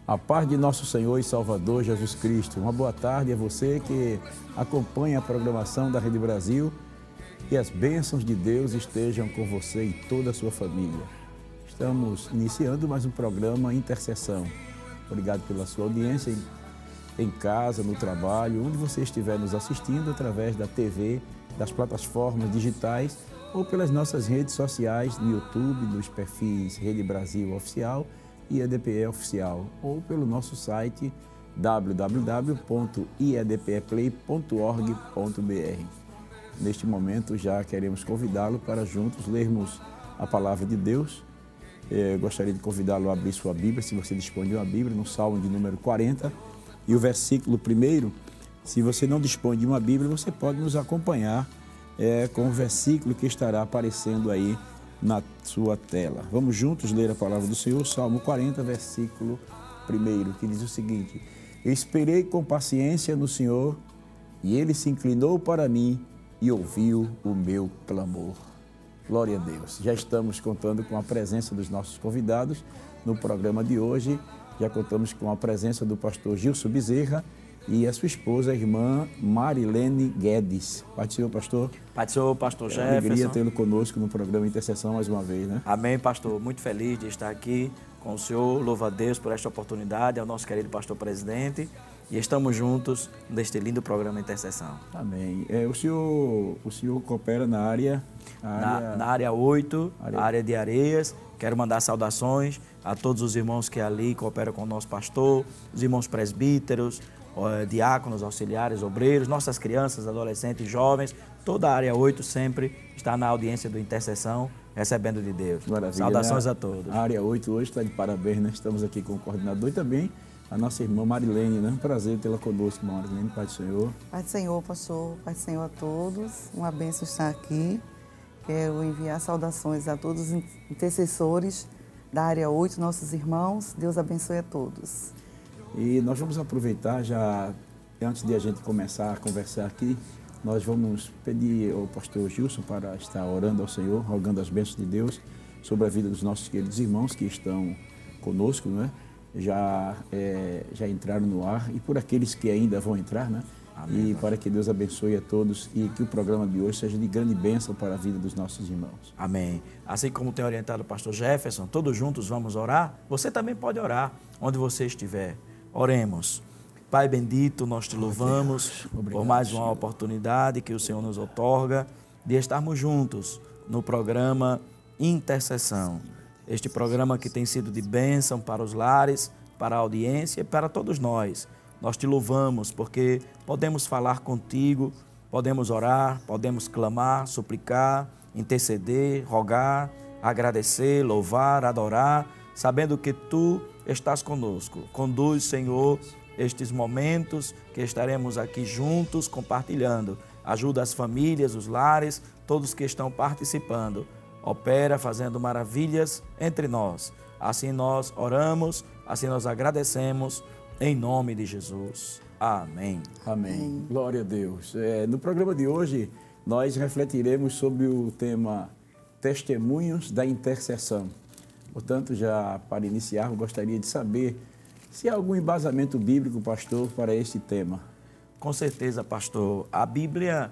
A paz de nosso Senhor e Salvador Jesus Cristo. Uma boa tarde a você que acompanha a programação da Rede Brasil e as bênçãos de Deus estejam com você e toda a sua família. Estamos iniciando mais um programa Intercessão. Obrigado pela sua audiência em casa, no trabalho, onde você estiver nos assistindo através da TV, das plataformas digitais ou pelas nossas redes sociais no YouTube, nos perfis Rede Brasil Oficial e EDPE Oficial, ou pelo nosso site www.iedpeplay.org.br. Neste momento já queremos convidá-lo para juntos lermos a Palavra de Deus. Gostaria de convidá-lo a abrir sua Bíblia, se você dispõe de uma Bíblia, no Salmo de número 40 e o versículo 1. Se você não dispõe de uma Bíblia, você pode nos acompanhar com o versículo que estará aparecendo aí na sua tela. Vamos juntos ler a palavra do Senhor, Salmo 40, versículo 1, que diz o seguinte: Esperei com paciência no Senhor, e Ele se inclinou para mim e ouviu o meu clamor. Glória a Deus. Já estamos contando com a presença dos nossos convidados no programa de hoje. Já contamos com a presença do pastor Gilson Bezerra e a sua esposa, a irmã Marilene Guedes. Pai do Senhor, pastor. Pai do Senhor, pastor Jefferson. Alegria tê-lo conosco no programa Intercessão mais uma vez, né? Amém, pastor. Muito feliz de estar aqui com o senhor. Louvo a Deus por esta oportunidade, ao nosso querido pastor presidente. E estamos juntos neste lindo programa Intercessão. Amém. O senhor coopera na área... Na área 8, área de Areias. Quero mandar saudações a todos os irmãos que ali cooperam com o nosso pastor, os irmãos presbíteros, diáconos, auxiliares, obreiros, nossas crianças, adolescentes, jovens. Toda a área 8 sempre está na audiência do Intercessão, recebendo de Deus. Maravilha. Saudações a todos. A área 8 hoje está de parabéns, né? Estamos aqui com o coordenador e também a nossa irmã Marilene, né? Um prazer tê-la conosco, Marilene. Pai do Senhor. Pai do Senhor, pastor. Pai do Senhor a todos. Uma bênção estar aqui. Quero enviar saudações a todos os intercessores da área 8, nossos irmãos. Deus abençoe a todos. E nós vamos aproveitar já, antes de a gente começar a conversar aqui, nós vamos pedir ao pastor Gilson para estar orando ao Senhor, rogando as bênçãos de Deus sobre a vida dos nossos queridos irmãos que estão conosco, né? Já entraram no ar e por aqueles que ainda vão entrar, né? Amém. E para que Deus abençoe a todos e que o programa de hoje seja de grande bênção para a vida dos nossos irmãos. Amém. Assim como tem orientado o pastor Jefferson, todos juntos vamos orar. Você também pode orar onde você estiver. Oremos. Pai bendito, nós te louvamos por mais uma oportunidade que o Senhor nos outorga de estarmos juntos no programa Intercessão. Este programa que tem sido de bênção para os lares, para a audiência e para todos nós. Nós te louvamos porque podemos falar contigo, podemos orar, podemos clamar, suplicar, interceder, rogar, agradecer, louvar, adorar, sabendo que tu estás conosco. Conduz, Senhor, estes momentos que estaremos aqui juntos compartilhando. Ajuda as famílias, os lares, todos que estão participando. Opera fazendo maravilhas entre nós. Assim nós oramos, assim nós agradecemos, em nome de Jesus. Amém. Amém. Glória a Deus. No programa de hoje, nós refletiremos sobre o tema Testemunhos da Intercessão. Portanto, já para iniciar, eu gostaria de saber se há algum embasamento bíblico, pastor, para este tema. Com certeza, pastor. A Bíblia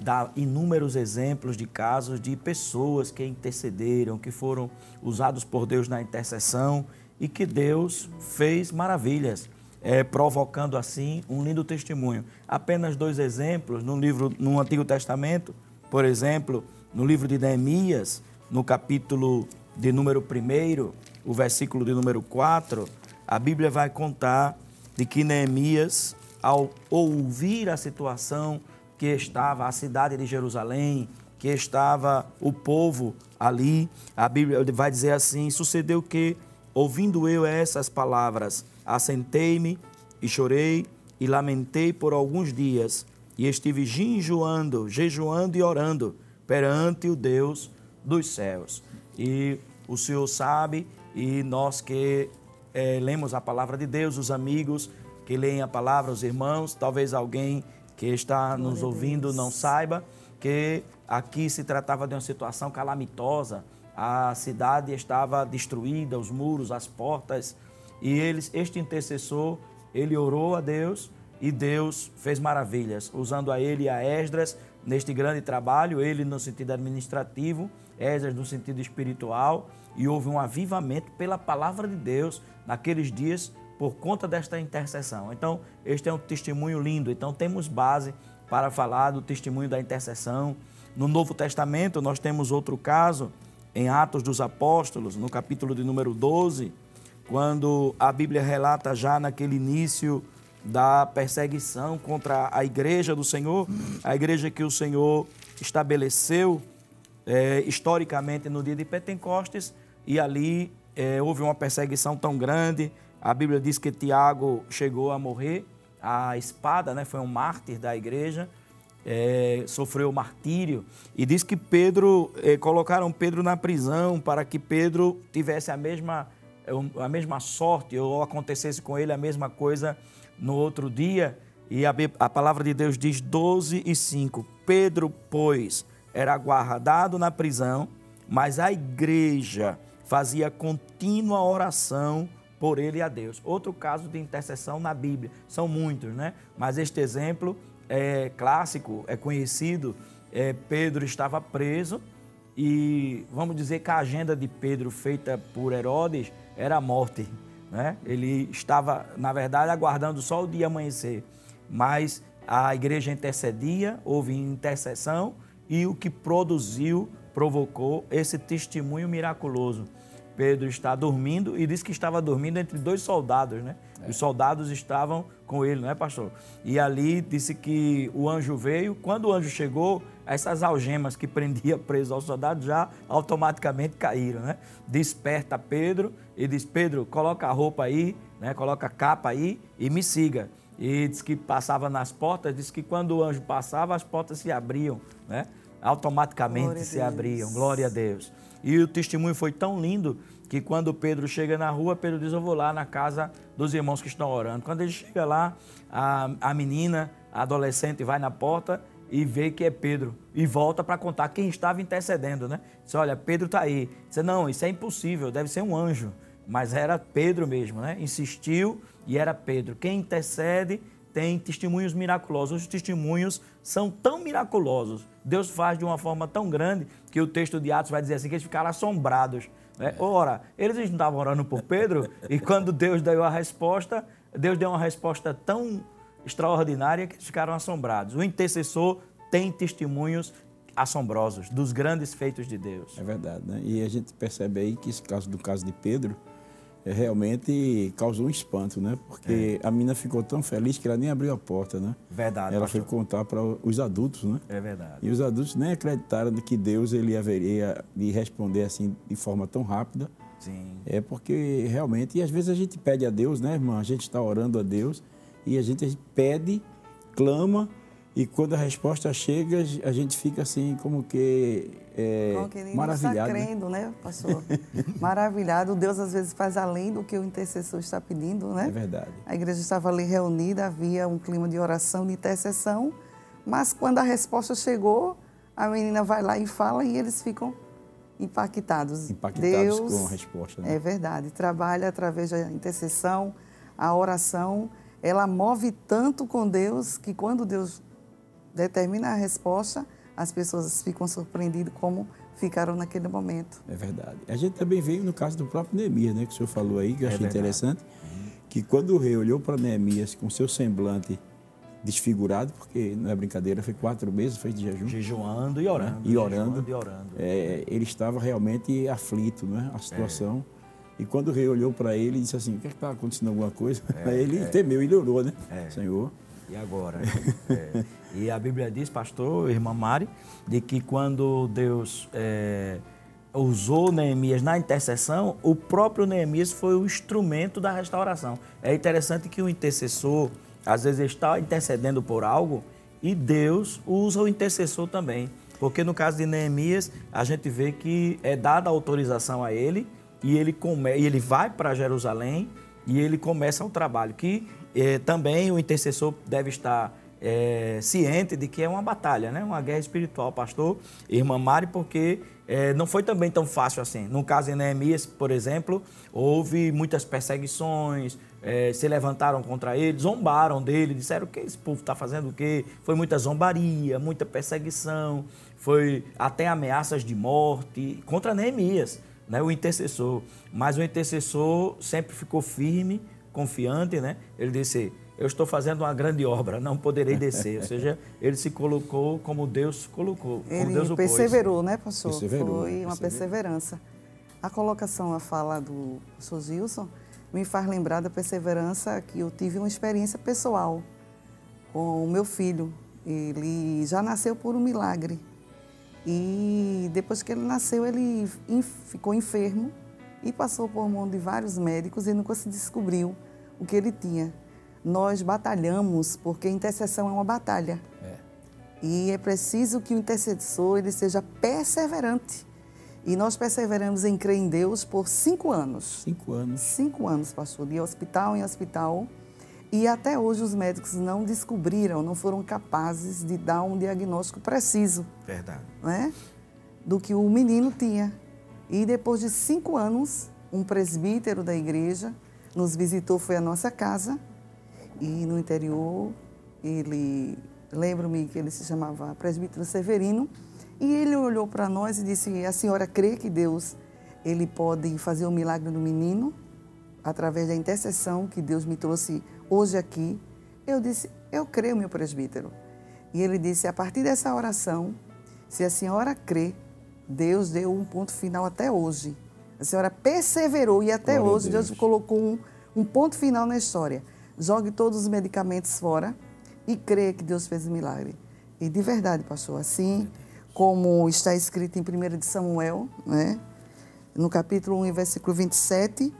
dá inúmeros exemplos de casos de pessoas que intercederam, que foram usados por Deus na intercessão e que Deus fez maravilhas, provocando assim um lindo testemunho. Apenas 2 exemplos no Antigo Testamento, por exemplo, no livro de Neemias, no capítulo de número 1, o versículo de número 4, a Bíblia vai contar de que Neemias, ao ouvir a situação que estava a cidade de Jerusalém, que estava o povo ali, a Bíblia vai dizer assim: sucedeu que, ouvindo eu essas palavras, assentei-me e chorei e lamentei por alguns dias, e estive jejuando e orando perante o Deus dos céus. E o Senhor sabe, e nós que lemos a palavra de Deus, os amigos que leem a palavra, os irmãos, talvez alguém que está nos ouvindo não saiba que aqui se tratava de uma situação calamitosa. A cidade estava destruída, os muros, as portas e este intercessor, ele orou a Deus e Deus fez maravilhas, usando a ele e a Esdras neste grande trabalho, ele no sentido administrativo, Esdras no sentido espiritual, e houve um avivamento pela palavra de Deus naqueles dias por conta desta intercessão. Então, este é um testemunho lindo. Então, temos base para falar do testemunho da intercessão. No Novo Testamento, nós temos outro caso, em Atos dos Apóstolos, no capítulo de número 12, quando a Bíblia relata já naquele início da perseguição contra a igreja do Senhor, a igreja que o Senhor estabeleceu historicamente no dia de Pentecostes, e ali houve uma perseguição tão grande. A Bíblia diz que Tiago chegou a morrer à espada, né? Foi um mártir da igreja, sofreu martírio, e diz que Pedro, colocaram Pedro na prisão para que Pedro tivesse a mesma sorte, ou acontecesse com ele a mesma coisa no outro dia. E a palavra de Deus diz 12:5, Pedro, pois, era guardado na prisão, mas a igreja fazia contínua oração por ele e a Deus. Outro caso de intercessão na Bíblia, são muitos, né? Mas este exemplo é clássico, é conhecido. Pedro estava preso e vamos dizer que a agenda de Pedro feita por Herodes era a morte, né? Ele estava, na verdade, aguardando só o dia amanhecer, mas a igreja intercedia, houve intercessão, e o que provocou esse testemunho miraculoso. Pedro está dormindo, e diz que estava dormindo entre dois soldados, né? Os soldados estavam com ele, não é, pastor? E ali disse que o anjo veio. Quando o anjo chegou, essas algemas que prendia preso aos soldados já automaticamente caíram, né? Desperta Pedro e diz: Pedro, coloca a roupa aí, né? Coloca a capa aí e me siga. E diz que passava nas portas, diz que quando o anjo passava, as portas se abriam, né? Automaticamente se abriam, glória a Deus. E o testemunho foi tão lindo que quando Pedro chega na rua, Pedro diz: eu vou lá na casa dos irmãos que estão orando. Quando ele chega lá, a menina, a adolescente, vai na porta e vê que é Pedro, e volta para contar quem estava intercedendo, né? Diz: olha, Pedro está aí. Diz: não, isso é impossível, deve ser um anjo. Mas era Pedro mesmo, né? Insistiu e era Pedro. Quem intercede tem testemunhos miraculosos. Os testemunhos são tão miraculosos, Deus faz de uma forma tão grande, que o texto de Atos vai dizer assim, que eles ficaram assombrados, né? Ora, eles não estavam orando por Pedro, e quando Deus deu a resposta, Deus deu uma resposta tão extraordinária que eles ficaram assombrados. O intercessor tem testemunhos assombrosos dos grandes feitos de Deus. É verdade, né? E a gente percebe aí que esse caso de Pedro realmente causou um espanto, né? Porque a menina ficou tão feliz que ela nem abriu a porta, né? Verdade, ela pastor. foi contar para os adultos, né? É verdade. E os adultos nem acreditaram que Deus ele haveria de responder assim de forma tão rápida. Sim. É porque realmente, e às vezes a gente pede a Deus, né, irmã? A gente está orando a Deus e a gente pede, clama, e quando a resposta chega, a gente fica assim como que maravilhado. Está crendo, né, pastor? Maravilhado. Deus às vezes faz além do que o intercessor está pedindo, né? É verdade. A igreja estava ali reunida, havia um clima de oração, de intercessão, mas quando a resposta chegou, a menina vai lá e fala e eles ficam impactados. Deus, com a resposta, né? É verdade. Trabalha através da intercessão, a oração, ela move tanto com Deus que quando Deus determina a resposta, as pessoas ficam surpreendidas como ficaram naquele momento. É verdade. A gente também veio no caso do próprio Neemias, né, que o senhor falou aí, que eu achei interessante, que quando o rei olhou para Neemias com seu semblante desfigurado, porque não é brincadeira, foi 4 meses, fez de jejum. Jejuando e orando. Ele estava realmente aflito, né, a situação. E quando o rei olhou para ele e disse assim, o que é que está acontecendo, alguma coisa? Aí ele temeu, ele orou, né? Senhor. E agora? E a Bíblia diz, pastor, irmã Mari, de que quando Deus usou Neemias na intercessão, o próprio Neemias foi o instrumento da restauração. É interessante que o intercessor, às vezes, está intercedendo por algo e Deus usa o intercessor também. Porque no caso de Neemias, a gente vê que é dada a autorização a ele e ele vai para Jerusalém e ele começa o trabalho, que também o intercessor deve estar ciente de que é uma batalha, né? Uma guerra espiritual, pastor e irmã Mari, porque não foi também tão fácil assim. No caso de Neemias, por exemplo, houve muitas perseguições, se levantaram contra ele, zombaram dele, disseram que esse povo está fazendo o quê? Foi muita zombaria, muita perseguição, foi até ameaças de morte contra Neemias, né? O intercessor. Mas o intercessor sempre ficou firme, confiante, né? Ele disse: eu estou fazendo uma grande obra, não poderei descer. Ou seja, ele se colocou como Deus colocou, como Deus o pôs. Ele perseverou, né, pastor? Perseverou, Foi uma perseverança. A colocação, a fala do pastor Gilson, me faz lembrar da perseverança que eu tive uma experiência pessoal com o meu filho. Ele já nasceu por um milagre. E depois que ele nasceu, ele ficou enfermo e passou por mão de vários médicos e nunca se descobriu o que ele tinha. Nós batalhamos porque intercessão é uma batalha. E é preciso que o intercessor ele seja perseverante. E nós perseveramos em crer em Deus por 5 anos. 5 anos. 5 anos, pastor, de hospital em hospital. E até hoje os médicos não descobriram, não foram capazes de dar um diagnóstico preciso. Verdade. Né, do que o menino tinha. E depois de 5 anos, um presbítero da igreja nos visitou, foi à nossa casa. E no interior, lembro-me que ele se chamava presbítero Severino, e ele olhou para nós e disse: a senhora crê que Deus ele pode fazer um milagre no menino, através da intercessão que Deus me trouxe hoje aqui? Eu disse: eu creio, meu presbítero. E ele disse: a partir dessa oração, se a senhora crê, Deus deu um ponto final até hoje. A senhora perseverou e até hoje Deus colocou um ponto final na história. Jogue todos os medicamentos fora e creia que Deus fez um milagre. E de verdade, pastor, assim como está escrito em 1 de Samuel, né, no capítulo 1, versículo 27,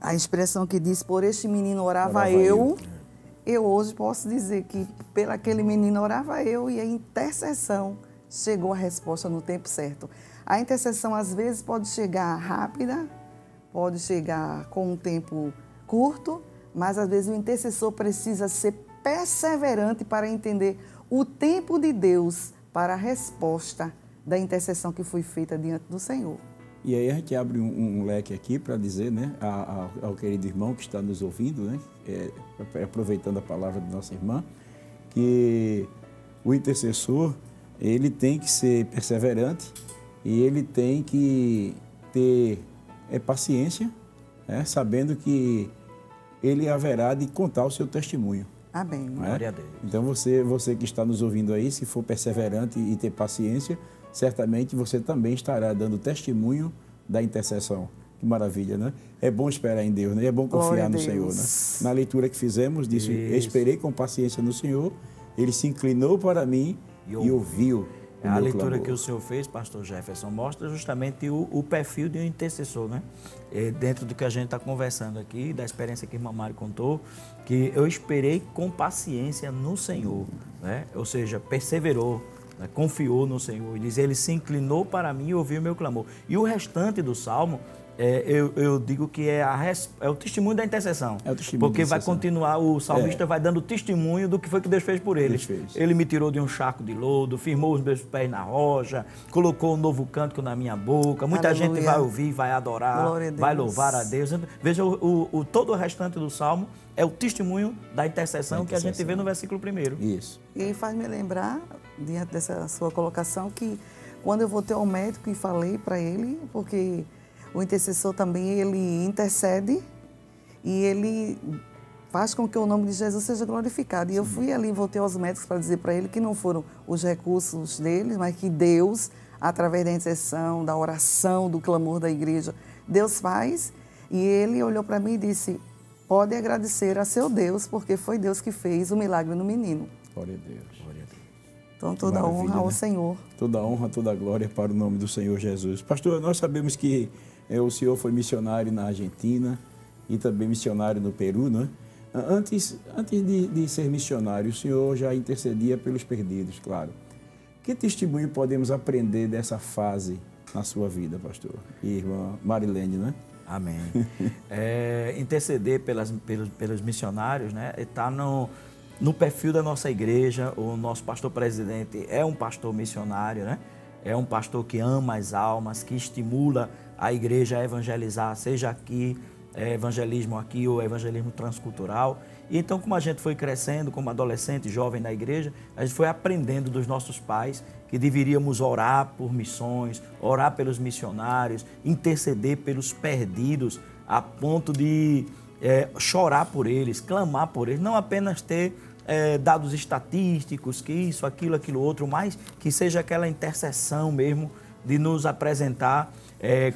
a expressão que diz: por este menino orava eu. Eu hoje posso dizer que pelo aquele menino orava eu, e a intercessão chegou a resposta no tempo certo. A intercessão às vezes pode chegar rápida, pode chegar com um tempo curto, mas às vezes o intercessor precisa ser perseverante para entender o tempo de Deus para a resposta da intercessão que foi feita diante do Senhor. E aí a gente abre um leque aqui para dizer, né, ao querido irmão que está nos ouvindo, né, aproveitando a palavra de nossa irmã, que o intercessor ele tem que ser perseverante e ele tem que ter paciência, né, sabendo que ele haverá de contar o seu testemunho. Amém. Glória a Deus. Então você que está nos ouvindo aí, se for perseverante e ter paciência, certamente você também estará dando testemunho da intercessão. Que maravilha, né? É bom esperar em Deus, né? É bom confiar no Senhor, né? Na leitura que fizemos, disse: esperei com paciência no Senhor, Ele se inclinou para mim e ouviu. A leitura que o senhor fez, pastor Jefferson, mostra justamente o perfil de um intercessor, né? Dentro do que a gente está conversando aqui, da experiência que a irmã Mari contou, que eu esperei com paciência no Senhor, né? Ou seja, perseverou, né? Confiou no Senhor. E diz: ele se inclinou para mim e ouviu o meu clamor. E o restante do Salmo, eu digo que é o testemunho da intercessão. É o testemunho porque vai continuar, o salmista vai dando testemunho do que foi que Deus fez por ele. Ele me tirou de um charco de lodo, firmou os meus pés na rocha, colocou um novo cântico na minha boca. Muita gente vai ouvir, vai adorar, vai louvar a Deus. Veja, todo o restante do Salmo é o testemunho da intercessão que a gente vê no versículo 1. Isso. E faz me lembrar, diante dessa sua colocação, que quando eu voltei ao médico e falei para ele, porque o intercessor também, ele intercede e ele faz com que o nome de Jesus seja glorificado. E eu fui ali, voltei aos médicos para dizer para ele que não foram os recursos dele, mas que Deus, através da intercessão, da oração, do clamor da igreja, Deus faz. E ele olhou para mim e disse: pode agradecer a seu Deus, porque foi Deus que fez o milagre no menino. Glória a Deus. Glória a Deus. Então, toda a honra ao Senhor. Toda a honra, toda a glória para o nome do Senhor Jesus. Pastor, nós sabemos que o senhor foi missionário na Argentina e também missionário no Peru, né? Antes de ser missionário, o senhor já intercedia pelos perdidos, claro. Que testemunho podemos aprender dessa fase na sua vida, pastor? E irmã Marilene, né? Amém. Interceder pelos missionários, né? Está no perfil da nossa igreja, o nosso pastor presidente é um pastor missionário, né? É um pastor que ama as almas, que estimula a igreja a evangelizar, seja aqui, evangelismo aqui ou evangelismo transcultural. E então, como a gente foi crescendo como adolescente, jovem na igreja, a gente foi aprendendo dos nossos pais que deveríamos orar por missões, orar pelos missionários, interceder pelos perdidos, a ponto de chorar por eles, clamar por eles, não apenas ter dados estatísticos, que isso, aquilo outro, mas que seja aquela intercessão mesmo de nos apresentar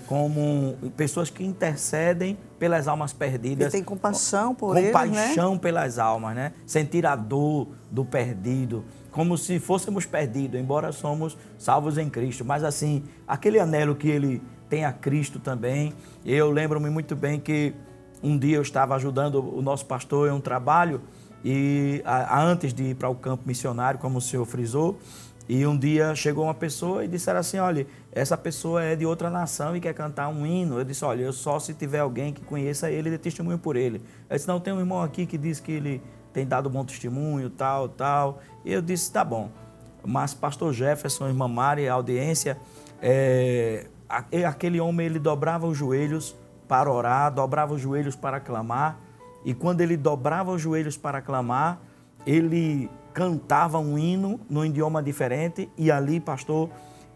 como pessoas que intercedem pelas almas perdidas. E tem compaixão por eles, né? Compaixão pelas almas, né? Sentir a dor do perdido, como se fôssemos perdidos, embora somos salvos em Cristo. Mas assim, aquele anelo que ele tem a Cristo também. Eu lembro-me muito bem que um dia eu estava ajudando o nosso pastor em um trabalho, e antes de ir para o campo missionário, como o senhor frisou, e um dia chegou uma pessoa e disseram assim, olha, essa pessoa é de outra nação e quer cantar um hino. Eu disse, olha, eu só se tiver alguém que conheça ele e dê testemunho por ele. Eu disse, não, tem um irmão aqui que diz que ele tem dado bom testemunho, tal. E eu disse, tá bom. Mas pastor Jefferson, irmã Mari, a audiência, aquele homem, ele dobrava os joelhos para orar, dobrava os joelhos para clamar. E quando ele dobrava os joelhos para clamar, ele cantava um hino num idioma diferente, e ali, pastor,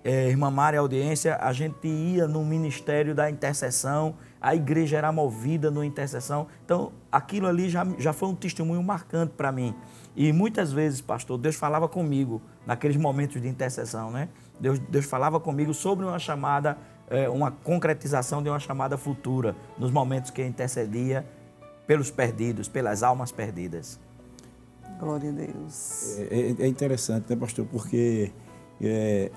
irmã Mari, audiência, a gente ia no ministério da intercessão, a igreja era movida na intercessão. Então, aquilo ali já foi um testemunho marcante para mim. E muitas vezes, pastor, Deus falava comigo naqueles momentos de intercessão, né? Deus falava comigo sobre uma chamada, uma concretização de uma chamada futura, nos momentos que eu intercedia pelos perdidos, pelas almas perdidas. Glória a Deus. É interessante, né, pastor? Porque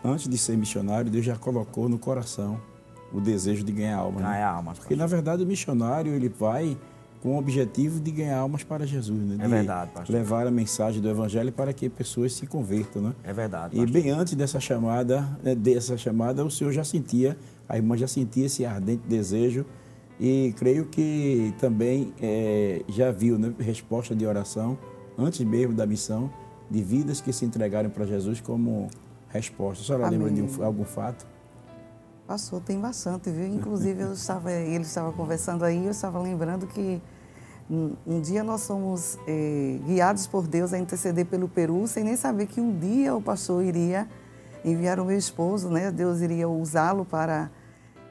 antes de ser missionário, Deus já colocou no coração o desejo de ganhar almas. Ganhar almas. Porque, na verdade, o missionário, ele vai com o objetivo de ganhar almas para Jesus, né? É verdade, pastor. Levar a mensagem do Evangelho para que pessoas se convertam, né? É verdade, pastor. E bem antes dessa chamada, o Senhor já sentia, a irmã já sentia esse ardente desejo, e creio que também já viu, né, resposta de oração, antes mesmo da missão, de vidas que se entregaram para Jesus como resposta. A senhora lembra de algum fato? Pastor, tem bastante, viu? Inclusive, ele estava conversando aí, eu estava lembrando que um dia nós fomos guiados por Deus a interceder pelo Peru, sem nem saber que um dia o pastor iria enviar o meu esposo, né? Deus iria usá-lo para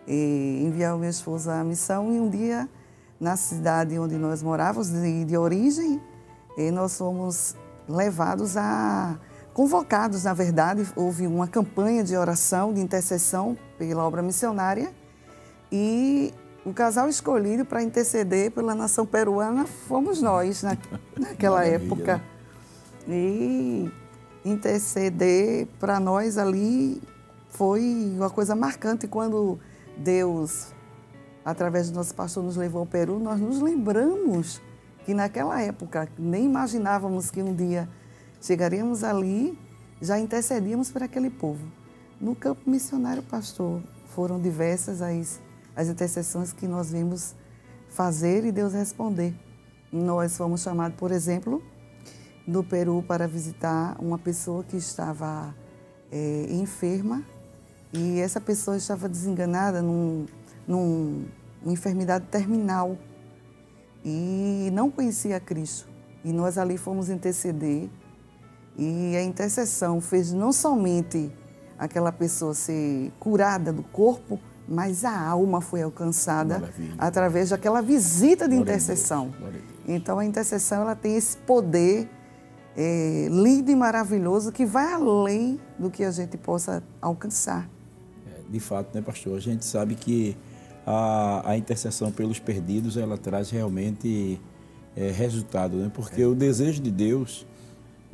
enviar o meu esposo à missão. E um dia, na cidade onde nós morávamos, de origem, nós fomos convocados, na verdade, houve uma campanha de oração, de intercessão pela obra missionária, e o casal escolhido para interceder pela nação peruana fomos nós, naquela época. Né? E interceder para nós ali foi uma coisa marcante. Quando Deus, através do nosso pastor, nos levou ao Peru, nós nos lembramos que naquela época nem imaginávamos que um dia chegaríamos ali, já intercedíamos por aquele povo. No campo missionário, pastor, foram diversas as intercessões que nós vimos fazer e Deus responder. Nós fomos chamados, por exemplo, no Peru para visitar uma pessoa que estava enferma, e essa pessoa estava desenganada numa enfermidade terminal e não conhecia Cristo. E nós ali fomos interceder, e a intercessão fez não somente aquela pessoa ser curada do corpo, mas a alma foi alcançada através daquela visita de intercessão. Então a intercessão, ela tem esse poder lindo e maravilhoso que vai além do que a gente possa alcançar. De fato, né, pastor? A gente sabe que a intercessão pelos perdidos, ela traz realmente resultado, né? Porque o desejo de Deus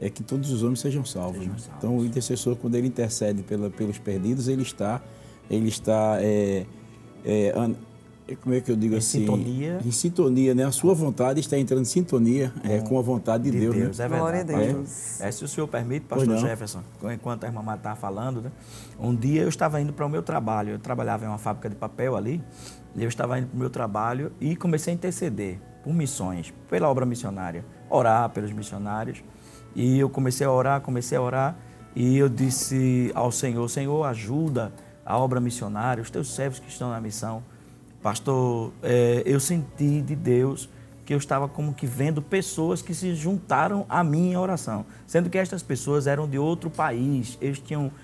é que todos os homens sejam salvos. Né? Então, o intercessor, quando ele intercede pelos perdidos, ele está como é que eu digo assim? Sintonia. Em sintonia, né? A sua vontade está entrando em sintonia com a vontade de Deus. Né? É verdade. Glória a Deus. Se o senhor permite, pastor Jefferson, enquanto a irmã Mata estava falando, né? Um dia eu estava indo para o meu trabalho. Eu trabalhava em uma fábrica de papel ali, e eu estava indo para o meu trabalho e comecei a interceder por missões, pela obra missionária, orar pelos missionários. E eu comecei a orar, e eu disse ao Senhor, Senhor, ajuda a obra missionária, os teus servos que estão na missão. Pastor, eu senti de Deus que eu estava como que vendo pessoas que se juntaram à minha oração, sendo que estas pessoas eram de outro país, eles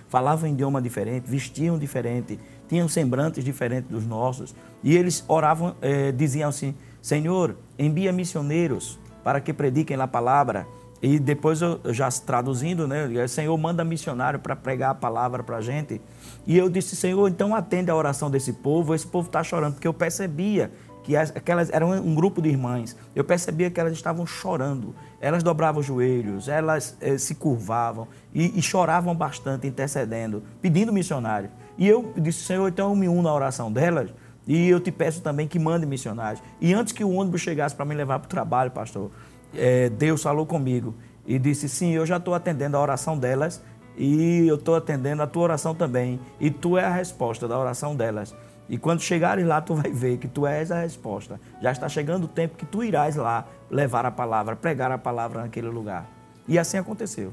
falavam idioma diferente, vestiam diferente, tinham semblantes diferentes dos nossos, e eles oravam, diziam assim, Senhor, envia missioneiros para que prediquem a palavra. E depois eu já traduzindo, né? Senhor, manda missionário para pregar a palavra para a gente. E eu disse, Senhor, então atende a oração desse povo. Esse povo está chorando, porque eu percebia que aquelas eram um grupo de irmãs. Eu percebia que elas estavam chorando. Elas dobravam os joelhos, elas se curvavam e choravam bastante, intercedendo, pedindo missionário. E eu disse, Senhor, então eu me uno à oração delas. E eu te peço também que mande missionários. E antes que o ônibus chegasse para me levar para o trabalho, pastor, Deus falou comigo e disse, sim, eu já estou atendendo a oração delas e eu estou atendendo a tua oração também. E tu é a resposta da oração delas. E quando chegares lá, tu vai ver que tu és a resposta. Já está chegando o tempo que tu irás lá levar a palavra, pregar a palavra naquele lugar. E assim aconteceu.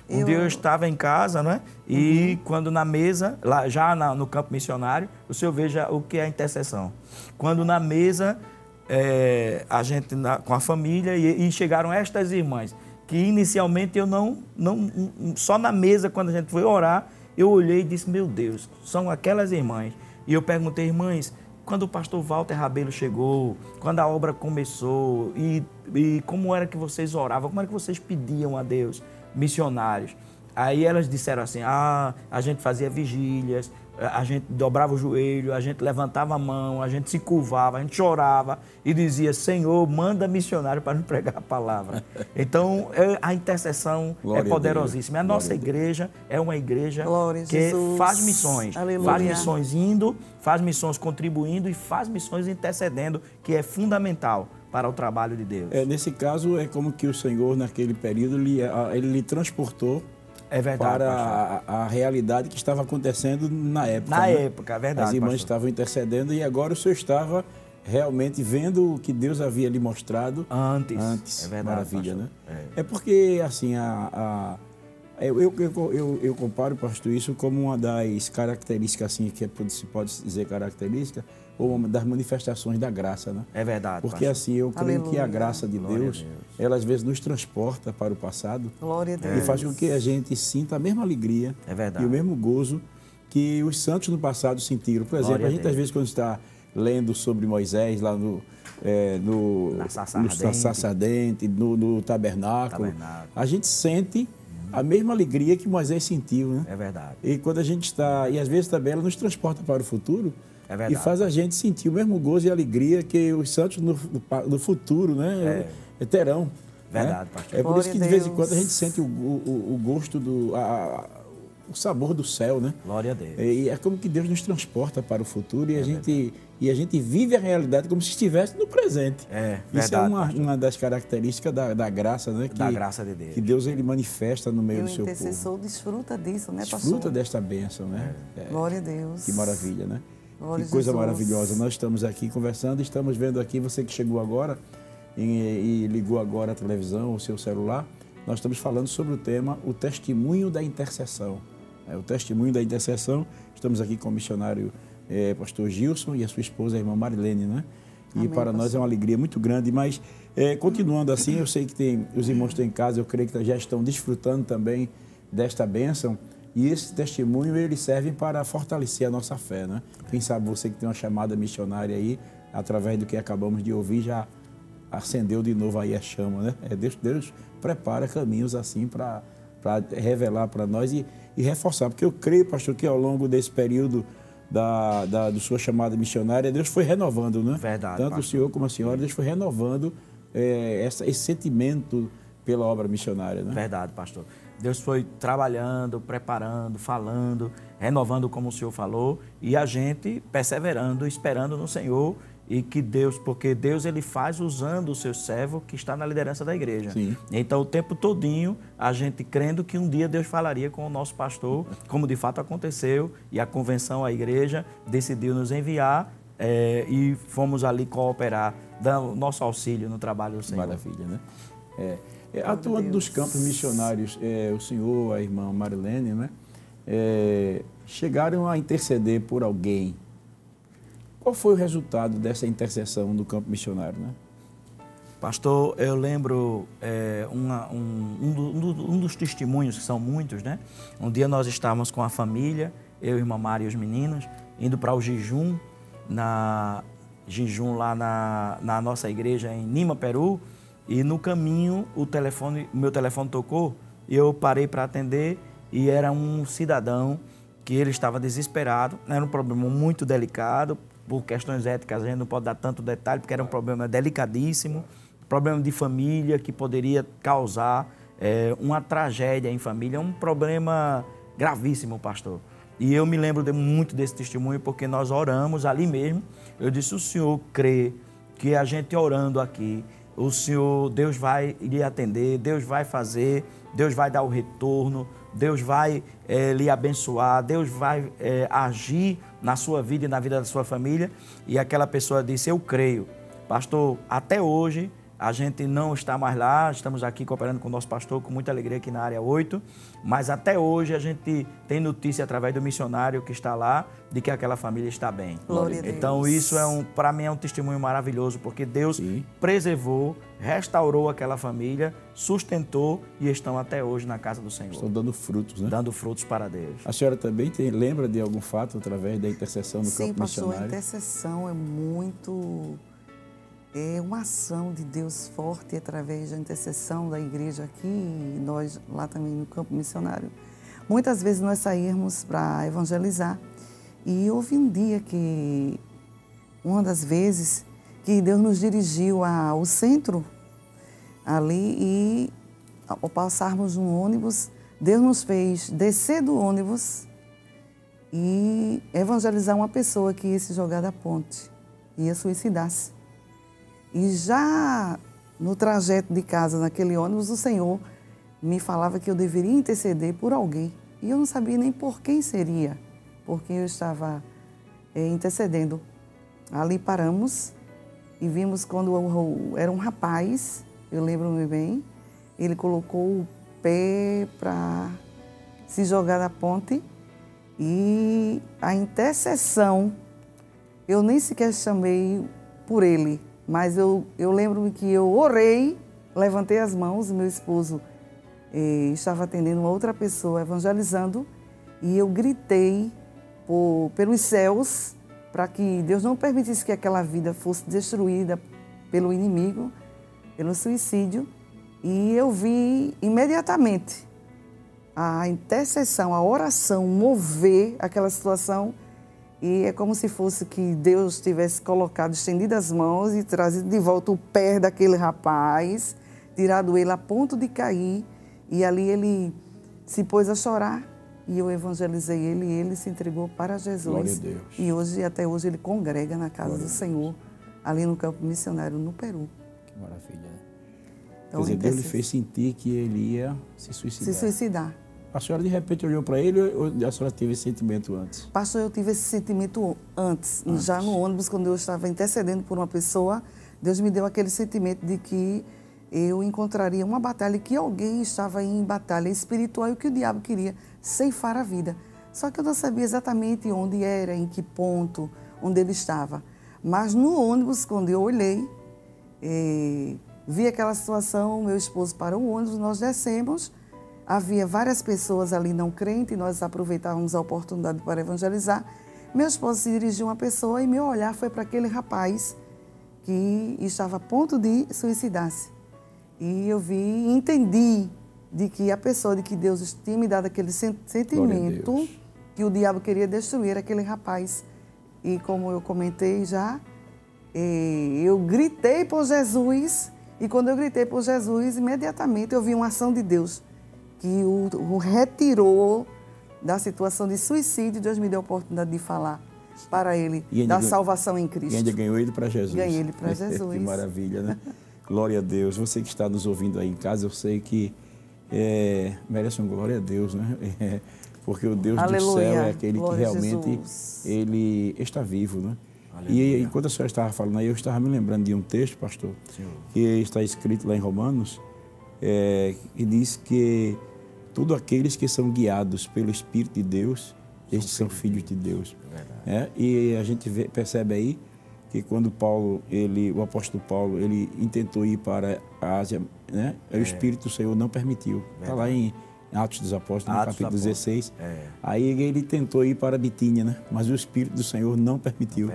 Um dia eu estava em casa, né? E quando na mesa, lá, já no campo missionário, o senhor veja o que é a intercessão. Quando na mesa, a gente com a família, e chegaram estas irmãs, que inicialmente eu não, só na mesa, quando a gente foi orar, eu olhei e disse, meu Deus, são aquelas irmãs. E eu perguntei, irmãs, quando o pastor Walter Rabelo chegou, quando a obra começou, e como era que vocês oravam, como era que vocês pediam a Deus, missionários? Aí elas disseram assim, a gente fazia vigílias, a gente dobrava o joelho, a gente levantava a mão, a gente se curvava, a gente chorava e dizia, Senhor, manda missionário para nos pregar a palavra. Então, a intercessão é poderosíssima. A nossa igreja é uma igreja que faz missões. Aleluia. Faz missões indo, faz missões contribuindo e faz missões intercedendo, que é fundamental para o trabalho de Deus. Nesse caso, é como que o Senhor, naquele período, ele lhe transportou para a realidade que estava acontecendo na época. Na época, é verdade. As irmãs pastor. Estavam intercedendo e agora o senhor estava realmente vendo o que Deus havia lhe mostrado antes. É verdade. Maravilha, pastor. Né? É porque, assim, eu comparo, pastor, isso como uma das características, assim, que se pode dizer característica, ou uma das manifestações da graça, né? É verdade, porque, pastor. assim, eu creio que a graça de Deus, ela às vezes nos transporta para o passado. Glória a Deus. E faz com que a gente sinta a mesma alegria e o mesmo gozo que os santos no passado sentiram. Por exemplo, a gente às vezes quando está lendo sobre Moisés lá no Sarça Ardente, no tabernáculo, a gente sente a mesma alegria que Moisés sentiu, né? É verdade. E quando a gente está... E às vezes também ela nos transporta para o futuro. É verdade. E faz a gente sentir o mesmo gozo e alegria que os santos no futuro, né? Terão. Verdade, né? pastor. É por isso que de vez em quando a gente sente o gosto o sabor do céu, né? Glória a Deus. E é como que Deus nos transporta para o futuro e a gente vive a realidade como se estivesse no presente. Isso é uma das características da graça, né? Da graça de Deus. Que Deus ele manifesta no meio do seu povo. E o intercessor desfruta disso, né, pastor? Desfruta desta bênção, né? Glória a Deus. Que maravilha, né? Glória que coisa Jesus. maravilhosa. Nós estamos aqui conversando, estamos vendo aqui, você que chegou agora e ligou agora a televisão, o seu celular, nós estamos falando sobre o tema, o testemunho da intercessão. O testemunho da intercessão, estamos aqui com o missionário pastor Gilson e a sua esposa, a irmã Marilene, né? E Amém, para nós é uma alegria muito grande, mas continuando assim, eu sei que os irmãos estão em casa, eu creio que já estão desfrutando também desta bênção. E esse testemunho, ele serve para fortalecer a nossa fé, né? Quem sabe você que tem uma chamada missionária aí, através do que acabamos de ouvir, já acendeu de novo aí a chama, né? Deus prepara caminhos assim para revelar para nós e reforçar. Porque eu creio, pastor, que ao longo desse período da sua chamada missionária, Deus foi renovando, né? Verdade, tanto pastor. O senhor como a senhora, Deus foi renovando esse sentimento pela obra missionária, né? Verdade, pastor. Deus foi trabalhando, preparando, falando, renovando como o Senhor falou e a gente perseverando, esperando no Senhor e que Deus, porque Deus ele faz usando o seu servo que está na liderança da igreja. Sim. Então o tempo todinho a gente crendo que um dia Deus falaria com o nosso pastor, como de fato aconteceu e a convenção, a igreja decidiu nos enviar e fomos ali cooperar, dar o nosso auxílio no trabalho do Senhor. Maravilha, né? Atuando dos campos missionários, o senhor, a irmã Marilene, né, chegaram a interceder por alguém. Qual foi o resultado dessa intercessão no campo missionário, né? Pastor, eu lembro um dos testemunhos, que são muitos, né? Um dia nós estávamos com a família, eu, irmã Mari e os meninos, indo para o jejum lá na nossa igreja em Lima, Peru, e no caminho o meu telefone tocou e eu parei para atender e era um cidadão que ele estava desesperado, era um problema muito delicado, por questões éticas a gente não pode dar tanto detalhe, porque era um problema delicadíssimo, problema de família que poderia causar uma tragédia em família, um problema gravíssimo, pastor. E eu me lembro muito desse testemunho porque nós oramos ali mesmo. Eu disse, o senhor crê que a gente orando aqui, o senhor, Deus vai lhe atender, Deus vai fazer, Deus vai dar o retorno, Deus vai lhe abençoar, Deus vai agir na sua vida e na vida da sua família. E aquela pessoa disse, eu creio. Pastor, até hoje a gente não está mais lá, estamos aqui cooperando com o nosso pastor com muita alegria aqui na área 8, mas até hoje a gente tem notícia através do missionário que está lá de que aquela família está bem. Glória a Deus. Então isso para mim é um testemunho maravilhoso, porque Deus preservou, restaurou aquela família, sustentou e estão até hoje na casa do Senhor. Estão dando frutos, né? Dando frutos para Deus. A senhora também lembra de algum fato através da intercessão no campo missionário? Sim, pastor, a intercessão é uma ação de Deus forte através da intercessão da igreja aqui e nós lá também no campo missionário. Muitas vezes nós saímos para evangelizar e houve um dia que, uma das vezes, que Deus nos dirigiu ao centro ali e ao passarmos no ônibus, Deus nos fez descer do ônibus e evangelizar uma pessoa que ia se jogar da ponte, ia suicidar-se. E já no trajeto de casa, naquele ônibus, o Senhor me falava que eu deveria interceder por alguém. E eu não sabia nem por quem seria, por quem eu estava intercedendo. Ali paramos e vimos quando era um rapaz, eu lembro-me bem, ele colocou o pé para se jogar da ponte e a intercessão, eu nem sequer chamei por ele. Mas eu lembro-me que eu orei, levantei as mãos, meu esposo estava atendendo uma outra pessoa, evangelizando, e eu gritei pelos céus para que Deus não permitisse que aquela vida fosse destruída pelo inimigo, pelo suicídio. E eu vi imediatamente a intercessão, a oração mover aquela situação. E é como se fosse que Deus tivesse colocado, estendido as mãos e trazido de volta o pé daquele rapaz, tirado ele a ponto de cair. E ali ele se pôs a chorar e eu evangelizei ele e ele se entregou para Jesus. Glória a Deus. E hoje, até hoje, ele congrega na casa do Senhor, ali no campo missionário, no Peru. Que maravilha, né? Então, quer dizer, Deus lhe fez sentir que ele ia se suicidar. Se suicidar. A senhora de repente olhou para ele ou a senhora teve esse sentimento antes? Pastor, eu tive esse sentimento antes. Já no ônibus, quando eu estava intercedendo por uma pessoa, Deus me deu aquele sentimento de que eu encontraria uma batalha, que alguém estava em batalha espiritual e que o diabo queria ceifar a vida. Só que eu não sabia exatamente onde era, em que ponto, onde ele estava. Mas no ônibus, quando eu olhei, vi aquela situação, meu esposo parou o ônibus, nós descemos. Havia várias pessoas ali não crentes, nós aproveitávamos a oportunidade para evangelizar. Meu esposo se dirigiu a uma pessoa e meu olhar foi para aquele rapaz que estava a ponto de suicidar-se. E eu vi e entendi de que a pessoa, de que Deus tinha me dado aquele sentimento que o diabo queria destruir aquele rapaz. E como eu comentei já, eu gritei por Jesus e quando eu gritei por Jesus, imediatamente eu vi uma ação de Deus que o retirou da situação de suicídio. Deus me deu a oportunidade de falar para ele da salvação em Cristo. E ainda ganhou ele para Jesus. Ganhei ele para Jesus. Que maravilha, né? Glória a Deus. Você que está nos ouvindo aí em casa, eu sei que merece um glória a Deus, né? Porque o Deus do céu é aquele que realmente ele está vivo, né? Aleluia. E enquanto a senhora estava falando aí, eu estava me lembrando de um texto, pastor, que está escrito lá em Romanos, que diz que todos aqueles que são guiados pelo Espírito de Deus, estes são filhos de Deus. E a gente percebe aí que quando o apóstolo Paulo, ele intentou ir para a Ásia, né? O Espírito do Senhor não permitiu. Está lá em Atos dos Apóstolos, no capítulo 16. Aí ele tentou ir para a Bitínia, né? Mas o Espírito do Senhor não permitiu.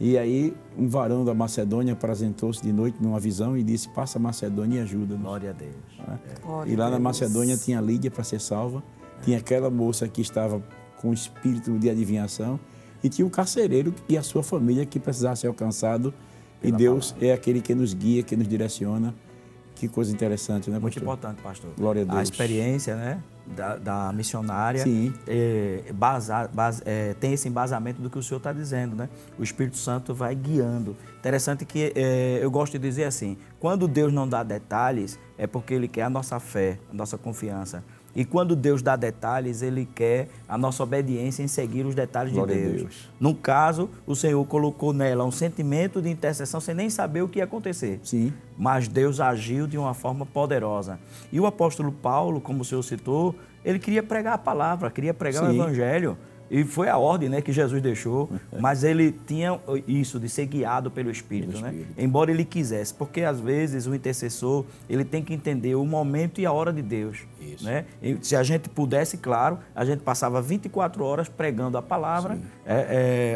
E aí um varão da Macedônia apresentou-se de noite numa visão e disse: passa a Macedônia e ajuda-nos. Glória a Deus. E lá na Macedônia tinha Lídia para ser salva, tinha aquela moça que estava com o espírito de adivinhação e tinha um carcereiro e a sua família que precisava ser alcançado. E Deus é aquele que nos guia, que nos direciona. Que coisa interessante, né, pastor? Muito importante, pastor. Glória a Deus. A experiência, né, da missionária tem esse embasamento do que o senhor está dizendo, né? O Espírito Santo vai guiando. Interessante que eu gosto de dizer assim, quando Deus não dá detalhes, é porque Ele quer a nossa fé, a nossa confiança. E quando Deus dá detalhes, Ele quer a nossa obediência em seguir os detalhes de Deus. No caso, o Senhor colocou nela um sentimento de intercessão sem nem saber o que ia acontecer. Sim. Mas Deus agiu de uma forma poderosa. E o apóstolo Paulo, como o senhor citou, ele queria pregar a palavra, queria pregar o Evangelho. E foi a ordem, né, que Jesus deixou, mas ele tinha isso de ser guiado pelo Espírito, né? Embora ele quisesse, porque às vezes o intercessor ele tem que entender o momento e a hora de Deus. Né? E se a gente pudesse, claro, a gente passava 24 horas pregando a palavra,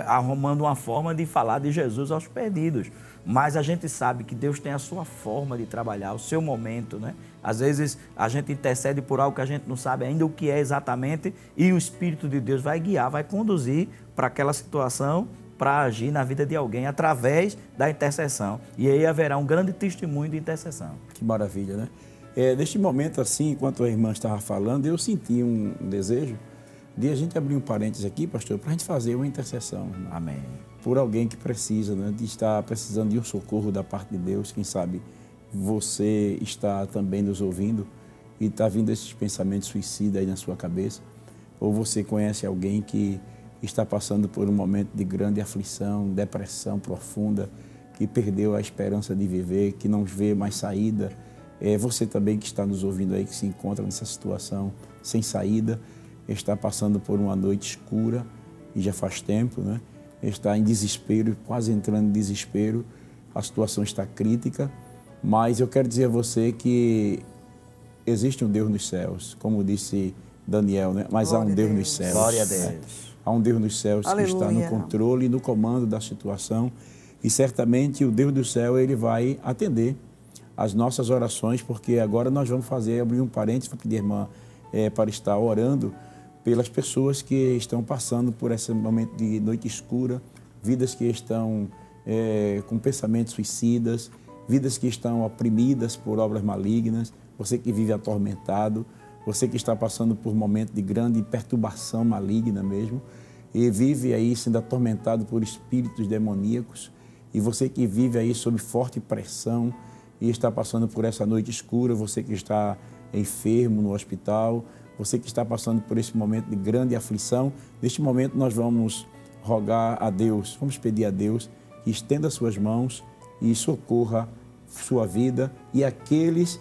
arrumando uma forma de falar de Jesus aos perdidos. Mas a gente sabe que Deus tem a sua forma de trabalhar, o seu momento, né? Às vezes a gente intercede por algo que a gente não sabe ainda o que é exatamente e o Espírito de Deus vai guiar, vai conduzir para aquela situação, para agir na vida de alguém através da intercessão. E aí haverá um grande testemunho de intercessão. Que maravilha, né? Neste momento, assim, enquanto a irmã estava falando, eu senti um desejo de a gente abrir um parênteses aqui, pastor, para a gente fazer uma intercessão. Irmão. Amém. Por alguém que precisa, né, de estar precisando de um socorro da parte de Deus. Quem sabe você está também nos ouvindo e está vindo esses pensamentos suicidas aí na sua cabeça. Ou você conhece alguém que está passando por um momento de grande aflição, depressão profunda, que perdeu a esperança de viver, que não vê mais saída. Você também que está nos ouvindo aí, que se encontra nessa situação sem saída, está passando por uma noite escura e já faz tempo, né? Está em desespero, quase entrando em desespero, a situação está crítica, mas eu quero dizer a você que existe um Deus nos céus, como disse Daniel, né? Mas Glória há um Deus nos céus. Glória a Deus. Né? Há um Deus nos céus que está no controle e no comando da situação e certamente o Deus do céu ele vai atender as nossas orações, porque agora nós vamos abrir um parênteses para pedir a irmã para estar orando pelas pessoas que estão passando por esse momento de noite escura, vidas que estão com pensamentos suicidas, vidas que estão oprimidas por obras malignas, você que vive atormentado, você que está passando por um momento de grande perturbação maligna mesmo, e vive aí sendo atormentado por espíritos demoníacos, e você que vive aí sob forte pressão e está passando por essa noite escura, você que está enfermo no hospital, você que está passando por esse momento de grande aflição, neste momento nós vamos rogar a Deus, vamos pedir a Deus que estenda suas mãos e socorra sua vida e aqueles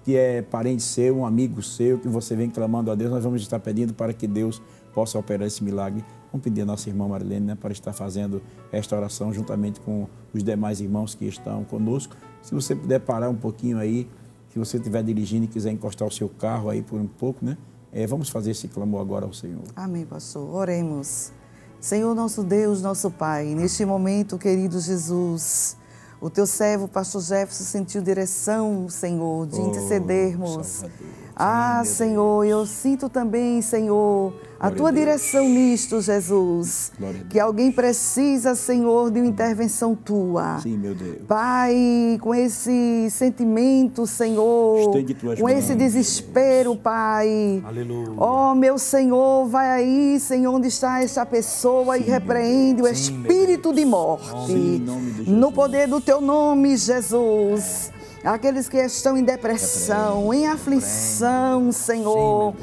que é parente seu, um amigo seu, que você vem clamando a Deus, nós vamos estar pedindo para que Deus possa operar esse milagre. Vamos pedir a nossa irmã Marilene, né, para estar fazendo esta oração juntamente com os demais irmãos que estão conosco. Se você puder parar um pouquinho aí, se você estiver dirigindo e quiser encostar o seu carro aí por um pouco, né? Vamos fazer esse clamor agora ao Senhor. Amém, pastor. Oremos. Senhor, nosso Deus, nosso Pai, neste momento, querido Jesus, o teu servo, pastor Jefferson, sentiu direção, Senhor, de intercedermos. Senhor, eu sinto também, Senhor, a tua direção nisto, Jesus. Que alguém precisa, Senhor, de uma intervenção tua. Sim, meu Deus. Pai, com esse sentimento, Senhor, com esse desespero, Pai. Aleluia. Oh, meu Senhor, vai aí, Senhor, onde está esta pessoa e repreende o espírito de morte. No poder do teu nome, Jesus. Aqueles que estão em depressão, em aflição, Senhor.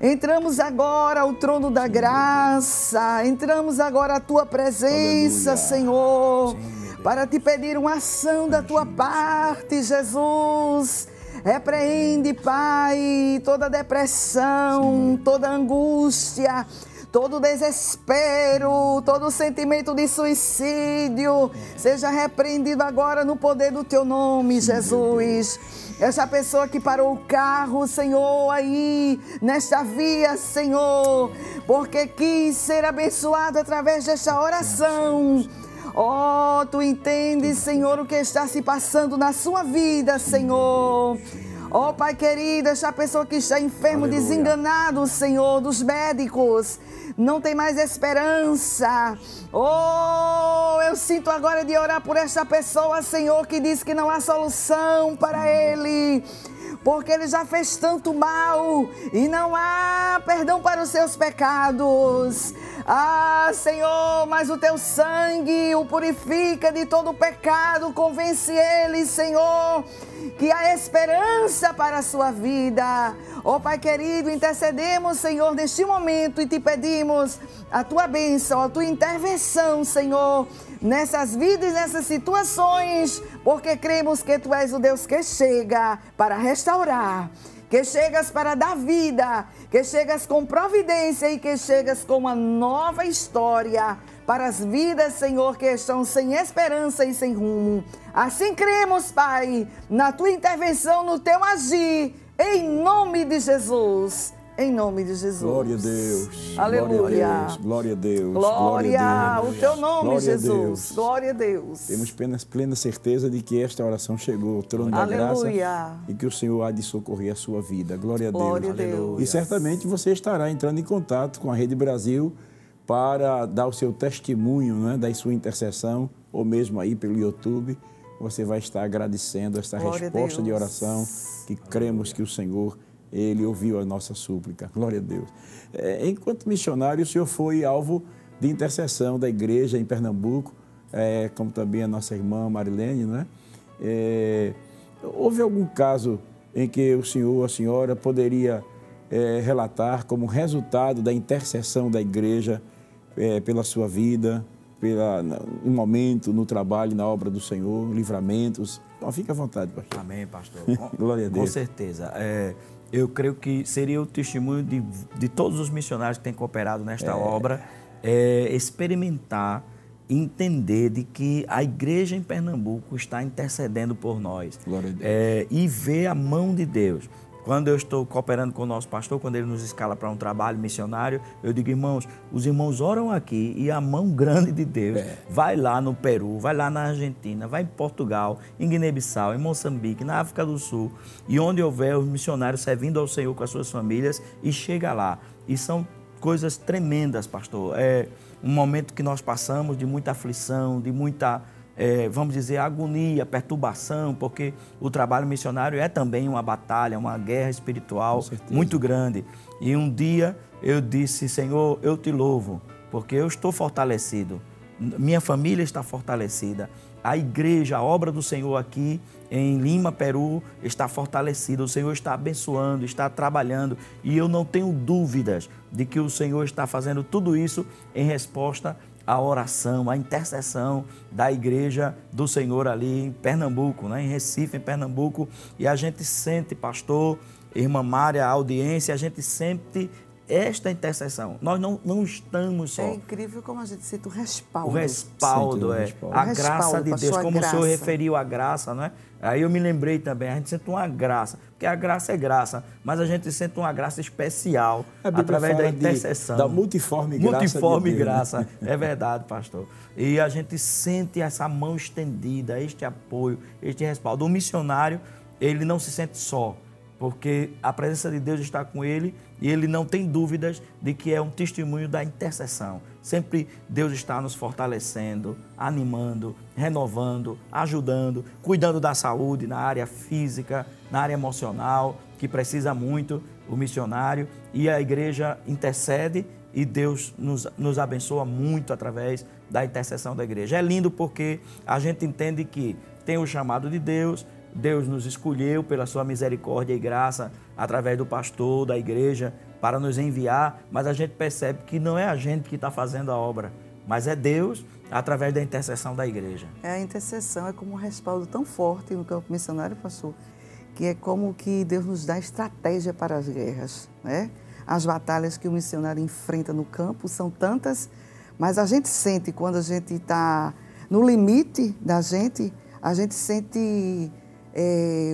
Entramos agora ao trono da graça, entramos agora à tua presença, Senhor, para te pedir uma ação da tua parte, Jesus. Repreende, Pai, toda depressão, toda angústia, todo desespero, todo sentimento de suicídio, seja repreendido agora no poder do Teu nome, Jesus. Essa pessoa que parou o carro, Senhor, aí nesta via, Senhor, porque quis ser abençoado através desta oração. Oh, Tu entendes, Senhor, o que está se passando na sua vida, Senhor. Oh, Pai querido, essa pessoa que está enfermo, Aleluia. desenganado, Senhor, dos médicos, não tem mais esperança. Oh, eu sinto agora de orar por esta pessoa, Senhor, que diz que não há solução para ele, porque ele já fez tanto mal e não há perdão para os seus pecados. Ah, Senhor, mas o Teu sangue o purifica de todo o pecado, convence ele, Senhor, que há esperança para a sua vida. Oh, Pai querido, intercedemos, Senhor, neste momento e Te pedimos a Tua bênção, a Tua intervenção, Senhor, nessas vidas, nessas situações, porque cremos que Tu és o Deus que chega para restaurar, que chegas para dar vida, que chegas com providência e que chegas com uma nova história para as vidas, Senhor, que estão sem esperança e sem rumo. Assim cremos, Pai, na Tua intervenção, no Teu agir, em nome de Jesus. Em nome de Jesus. Glória a Deus. Aleluia. Glória a Deus. Glória ao Teu nome, Glória a Jesus. Deus. Glória a Deus. Temos plena certeza de que esta oração chegou ao trono da Aleluia. graça e que o Senhor há de socorrer a sua vida. Glória a Deus. Glória a Deus. E certamente você estará entrando em contato com a Rede Brasil para dar o seu testemunho, né, da sua intercessão, ou mesmo aí pelo YouTube. Você vai estar agradecendo esta Glória a resposta de Deus. oração que cremos que o Senhor, Ele ouviu a nossa súplica. Glória a Deus. Enquanto missionário, o senhor foi alvo de intercessão da igreja em Pernambuco, como também a nossa irmã Marilene, né? Houve algum caso em que o senhor ou a senhora poderia relatar como resultado da intercessão da igreja pela sua vida, um momento no trabalho, na obra do Senhor, livramentos? Então, fique à vontade, pastor. Amém, pastor. Glória a Deus. Com certeza. Eu creio que seria o testemunho de todos os missionários que têm cooperado nesta obra, experimentar, entender de que a igreja em Pernambuco está intercedendo por nós. Glória a Deus. E ver a mão de Deus. Quando eu estou cooperando com o nosso pastor, quando ele nos escala para um trabalho missionário, eu digo, irmãos, os irmãos oram aqui e a mão grande de Deus vai lá no Peru, vai lá na Argentina, vai em Portugal, em Guiné-Bissau, em Moçambique, na África do Sul, e onde houver os missionários servindo ao Senhor com as suas famílias, e chega lá. E são coisas tremendas, pastor. É um momento que nós passamos de muita aflição, de muita... vamos dizer, agonia, perturbação, porque o trabalho missionário é também uma batalha, uma guerra espiritual muito grande. E um dia eu disse, Senhor, eu Te louvo, porque eu estou fortalecido, minha família está fortalecida, a igreja, a obra do Senhor aqui em Lima, Peru, está fortalecida, o Senhor está abençoando, está trabalhando, e eu não tenho dúvidas de que o Senhor está fazendo tudo isso em resposta a oração, a intercessão da igreja do Senhor ali em Pernambuco, né? Em Recife, em Pernambuco. E a gente sente, pastor, irmã Mária, a audiência, a gente sente esta intercessão. Nós não estamos só. É incrível como a gente sente o respaldo. O respaldo, a graça de Deus, como o senhor referiu a graça, não é? Aí eu me lembrei também, a gente sente uma graça, porque a graça é graça, mas a gente sente uma graça especial através da intercessão. Da multiforme graça. Multiforme graça, é verdade, pastor. E a gente sente essa mão estendida, este apoio, este respaldo. O missionário, ele não se sente só, porque a presença de Deus está com ele e ele não tem dúvidas de que é um testemunho da intercessão. Sempre Deus está nos fortalecendo, animando, renovando, ajudando, cuidando da saúde na área física, na área emocional, que precisa muito o missionário, e a igreja intercede e Deus nos abençoa muito através da intercessão da igreja. É lindo porque a gente entende que tem o chamado de Deus, Deus nos escolheu pela sua misericórdia e graça através do pastor, da igreja, para nos enviar, mas a gente percebe que não é a gente que está fazendo a obra, mas é Deus através da intercessão da igreja. A intercessão é como um respaldo tão forte no campo missionário, pastor, que é como que Deus nos dá estratégia para as guerras, né? As batalhas que o missionário enfrenta no campo são tantas, mas a gente sente, quando a gente está no limite da gente, a gente sente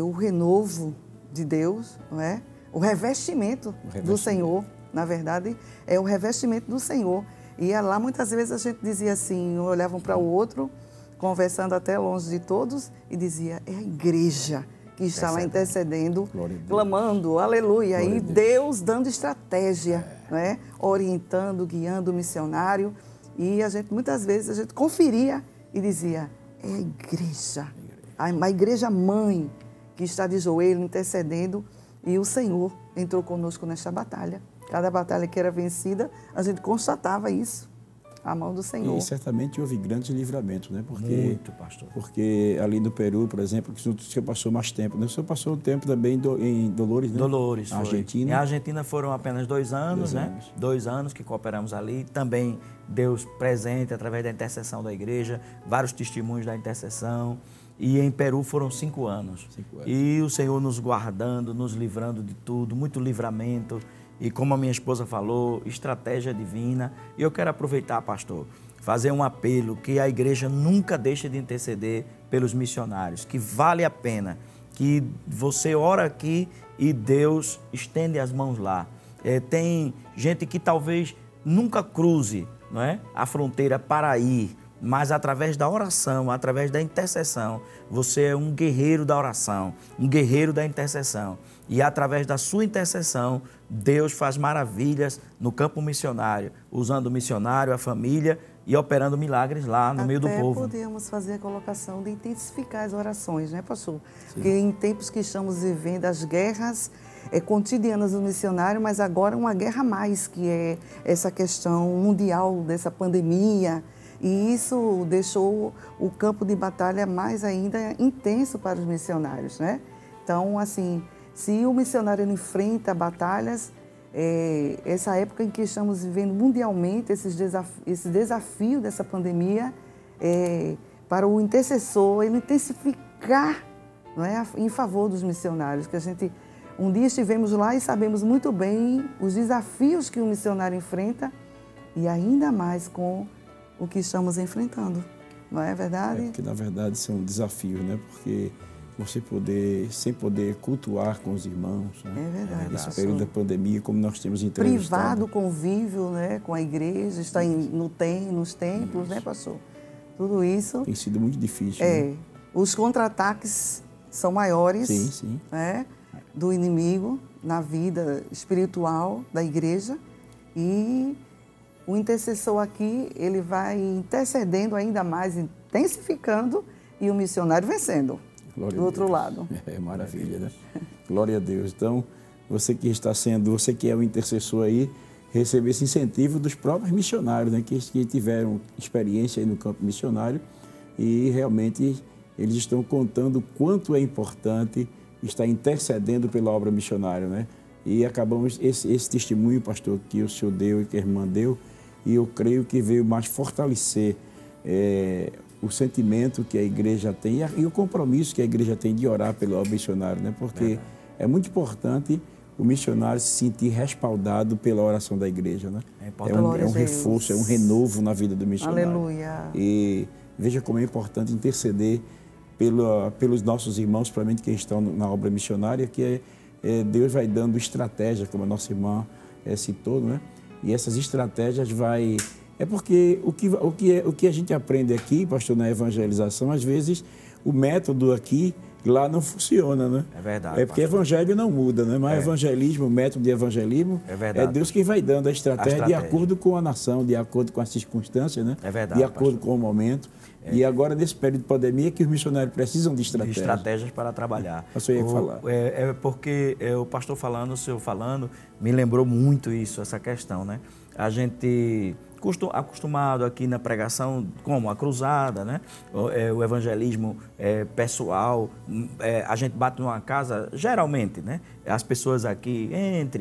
o renovo de Deus, não é? O revestimento do Senhor, na verdade, é o revestimento do Senhor. E lá muitas vezes a gente dizia assim, olhavam para o outro, conversando até longe de todos, e dizia, é a igreja que está lá intercedendo, clamando, aleluia, e Deus dando estratégia, né? Orientando, guiando o missionário. E a gente, muitas vezes, a gente conferia e dizia, é a igreja, a igreja mãe que está de joelho intercedendo, e o Senhor entrou conosco nesta batalha. Cada batalha que era vencida, a gente constatava isso, a mão do Senhor. E certamente houve grandes livramentos, né? Muito, pastor. Porque ali no Peru, por exemplo, que o senhor passou mais tempo, né? O senhor passou um tempo também em Dolores, né? Dolores, na Argentina. Em Argentina foram apenas 2 anos, né? 2 anos que cooperamos ali. Também Deus presente através da intercessão da igreja, vários testemunhos da intercessão. E em Peru foram 5 anos. 5 anos. E o Senhor nos guardando, nos livrando de tudo, muito livramento. E como a minha esposa falou, estratégia divina. E eu quero aproveitar, pastor, fazer um apelo que a igreja nunca deixe de interceder pelos missionários, que vale a pena, que você ora aqui e Deus estende as mãos lá. Tem gente que talvez nunca cruze, não é, a fronteira para ir, mas através da oração, através da intercessão, você é um guerreiro da oração, um guerreiro da intercessão. E através da sua intercessão, Deus faz maravilhas no campo missionário, usando o missionário, a família e operando milagres lá no meio do povo. Podemos fazer a colocação de intensificar as orações, né, pastor? Sim. Porque em tempos que estamos vivendo, as guerras cotidianas do missionário, mas agora uma guerra a mais, que é essa questão mundial dessa pandemia. E isso deixou o campo de batalha mais ainda intenso para os missionários, né? Então, assim, se o missionário enfrenta batalhas, essa época em que estamos vivendo mundialmente, esse desafio dessa pandemia, para o intercessor, ele intensificar, não é, em favor dos missionários, que a gente um dia estivemos lá e sabemos muito bem os desafios que o missionário enfrenta, e ainda mais com o que estamos enfrentando, não é verdade? Porque, na verdade, são desafios, né? Porque você sem poder cultuar com os irmãos, né? É verdade. Nesse período da pandemia, como nós temos entrevistado. Privado convívio, né, com a igreja, estar nos templos, né, pastor? Tudo isso... Tem sido muito difícil, né? Os contra-ataques são maiores, sim. Né, do inimigo na vida espiritual da igreja, e o intercessor aqui, ele vai intercedendo ainda mais, intensificando, e o missionário vencendo. Glória do outro lado. É maravilha, né? Glória a Deus. Então, você que é o intercessor aí, receber esse incentivo dos próprios missionários, né? Que tiveram experiência aí no campo missionário, e realmente eles estão contando o quanto é importante estar intercedendo pela obra missionária, né? E acabamos esse testemunho, pastor, que o senhor deu e que a irmã deu, e eu creio que veio mais fortalecer o sentimento que a igreja tem e o compromisso que a igreja tem de orar pelo obra missionário, né? Porque é muito importante o missionário se sentir respaldado pela oração da igreja, né? É um reforço, é um renovo na vida do missionário. Aleluia. E veja como é importante interceder pelos nossos irmãos, principalmente que estão na obra missionária, que Deus vai dando estratégia, como a nossa irmã citou, né? E essas estratégias É porque o que a gente aprende aqui, pastor, na evangelização, às vezes o método aqui, lá não funciona, né? É verdade. É porque evangelho não muda, né? Mas evangelismo, o método de evangelismo, é Deus quem vai dando a estratégia de acordo com a nação, de acordo com as circunstâncias, né? É verdade. De acordo com o momento. E agora, nesse período de pandemia, que os missionários precisam de estratégias. De estratégias para trabalhar. O senhor ia falar. Porque o pastor falando, o senhor falando, me lembrou muito isso, essa questão, né? A gente acostumado aqui na pregação, como a cruzada, né? O evangelismo pessoal, a gente bate numa casa, geralmente, né? As pessoas aqui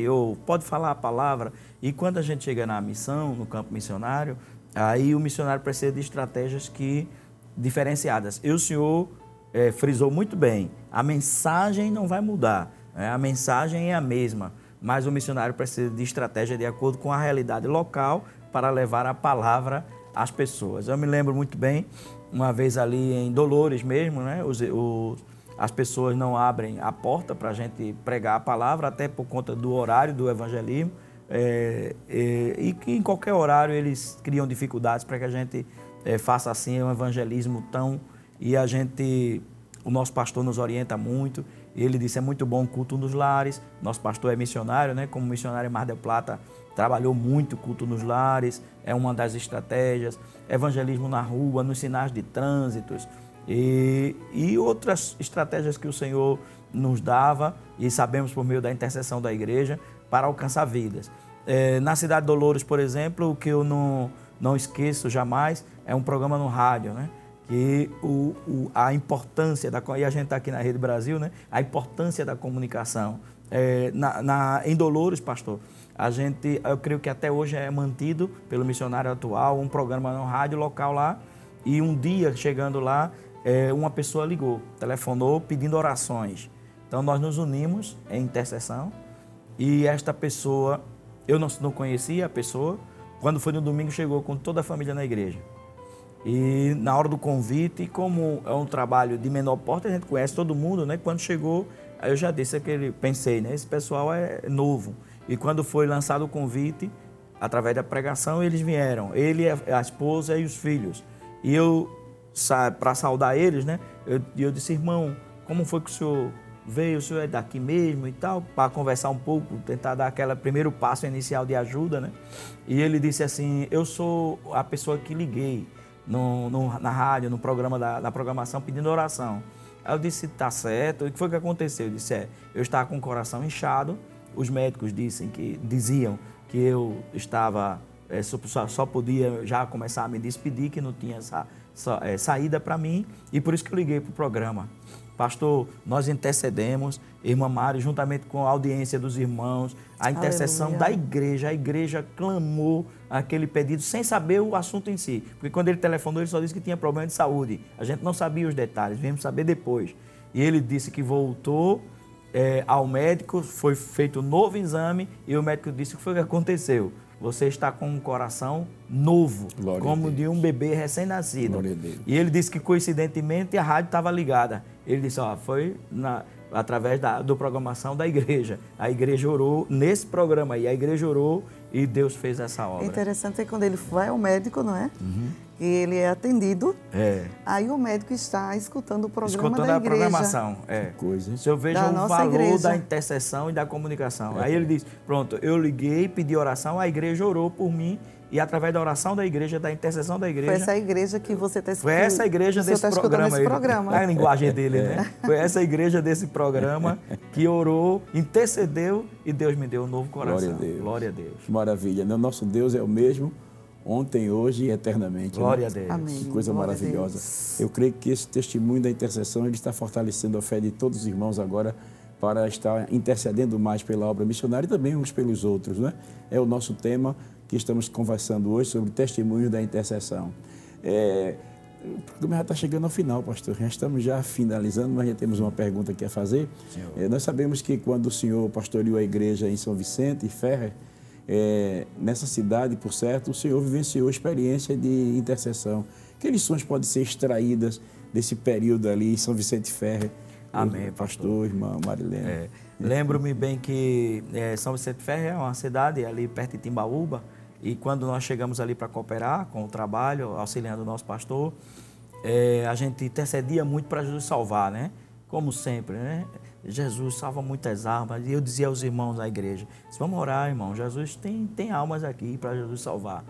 ou pode falar a palavra, e quando a gente chega na missão, no campo missionário, aí o missionário precisa de estratégias diferenciadas. E o senhor frisou muito bem, a mensagem não vai mudar, né? A mensagem é a mesma, mas o missionário precisa de estratégia de acordo com a realidade local para levar a palavra às pessoas. Eu me lembro muito bem, uma vez ali em Dolores mesmo, né? As pessoas não abrem a porta para a gente pregar a palavra, até por conta do horário do evangelismo, e que em qualquer horário eles criam dificuldades para que a gente faça assim um evangelismo e o nosso pastor nos orienta muito. Ele disse, é muito bom o culto nos lares. Nosso pastor é missionário, né? Como missionário em Mar del Plata, trabalhou muito culto nos lares, é uma das estratégias. Evangelismo na rua, nos sinais de trânsitos e outras estratégias que o Senhor nos dava e sabemos por meio da intercessão da igreja para alcançar vidas. Na cidade de Dolores, por exemplo, o que eu não esqueço jamais é um programa no rádio, né? Que a importância e a gente está aqui na Rede Brasil, né? A importância da comunicação. Em Dolores, pastor, eu creio que até hoje é mantido pelo missionário atual um programa no rádio local lá, e um dia, chegando lá, uma pessoa ligou, telefonou pedindo orações. Então nós nos unimos em intercessão, e esta pessoa, eu não conhecia a pessoa, quando foi no domingo chegou com toda a família na igreja. E na hora do convite, como é um trabalho de menor porte, a gente conhece todo mundo, né? Quando chegou, eu já disse pensei, né? Esse pessoal é novo. E quando foi lançado o convite, através da pregação, eles vieram. Ele, a esposa e os filhos. E eu, para saudar eles, né? Eu disse, irmão, como foi que o senhor veio? O senhor é daqui mesmo e tal? Para conversar um pouco, tentar dar aquele primeiro passo inicial de ajuda, né? E ele disse assim, eu sou a pessoa que liguei na rádio, no programa na programação, pedindo oração. Aí eu disse, tá certo. O que foi que aconteceu? Eu disse, eu estava com o coração inchado. Os médicos diziam que eu estava, só podia já começar a me despedir, que não tinha saída para mim, e por isso que eu liguei para o programa. Pastor, nós intercedemos, irmã Mari, juntamente com a audiência dos irmãos, a intercessão Aleluia. Da igreja, a igreja clamou aquele pedido sem saber o assunto em si. Porque quando ele telefonou, ele só disse que tinha problema de saúde. A gente não sabia os detalhes, viemos saber depois. E ele disse que voltou ao médico, foi feito um novo exame, e o médico disse o que foi que aconteceu. Você está com um coração novo, Glória como de um bebê recém-nascido. E ele disse que, coincidentemente, a rádio estava ligada. Ele disse, foi através da programação da igreja. A igreja orou nesse programa aí, a igreja orou e Deus fez essa obra. Interessante é quando ele vai ao médico, não é? Uhum. E ele é atendido. Aí o médico está escutando o programa da igreja. Escutando a programação. Coisa. Se eu vejo o valor da intercessão e da comunicação. Aí ele diz, pronto, eu liguei, pedi oração, a igreja orou por mim, e através da oração da igreja, da intercessão da igreja... Foi essa igreja que você está escutando. Foi essa igreja desse programa. A linguagem dele, né? Foi essa igreja desse programa que orou, intercedeu, e Deus me deu um novo coração. Glória a Deus. Glória a Deus. Que maravilha. Nosso Deus é o mesmo, ontem, hoje e eternamente. Glória a Deus. Amém. Que coisa Glória maravilhosa. Eu creio que esse testemunho da intercessão, ele está fortalecendo a fé de todos os irmãos agora, para estar intercedendo mais pela obra missionária e também uns pelos outros, né? É o nosso tema que estamos conversando hoje sobre testemunho da intercessão. O programa já está chegando ao final, pastor. Já estamos já finalizando, mas já temos uma pergunta aqui a fazer. Nós sabemos que quando o senhor pastoreou a igreja em São Vicente e Ferrer, nessa cidade, por certo, o senhor vivenciou experiência de intercessão. Que lições podem ser extraídas desse período ali em São Vicente e Ferrer? Amém, pastor, irmã Marilena. Lembro-me bem que São Vicente de Ferrer é uma cidade ali perto de Timbaúba, e quando nós chegamos ali para cooperar com o trabalho, auxiliando o nosso pastor, a gente intercedia muito para Jesus salvar, né? Como sempre, né? Jesus salva muitas almas, e eu dizia aos irmãos da igreja, vamos orar, irmão, Jesus tem almas aqui para Jesus salvar.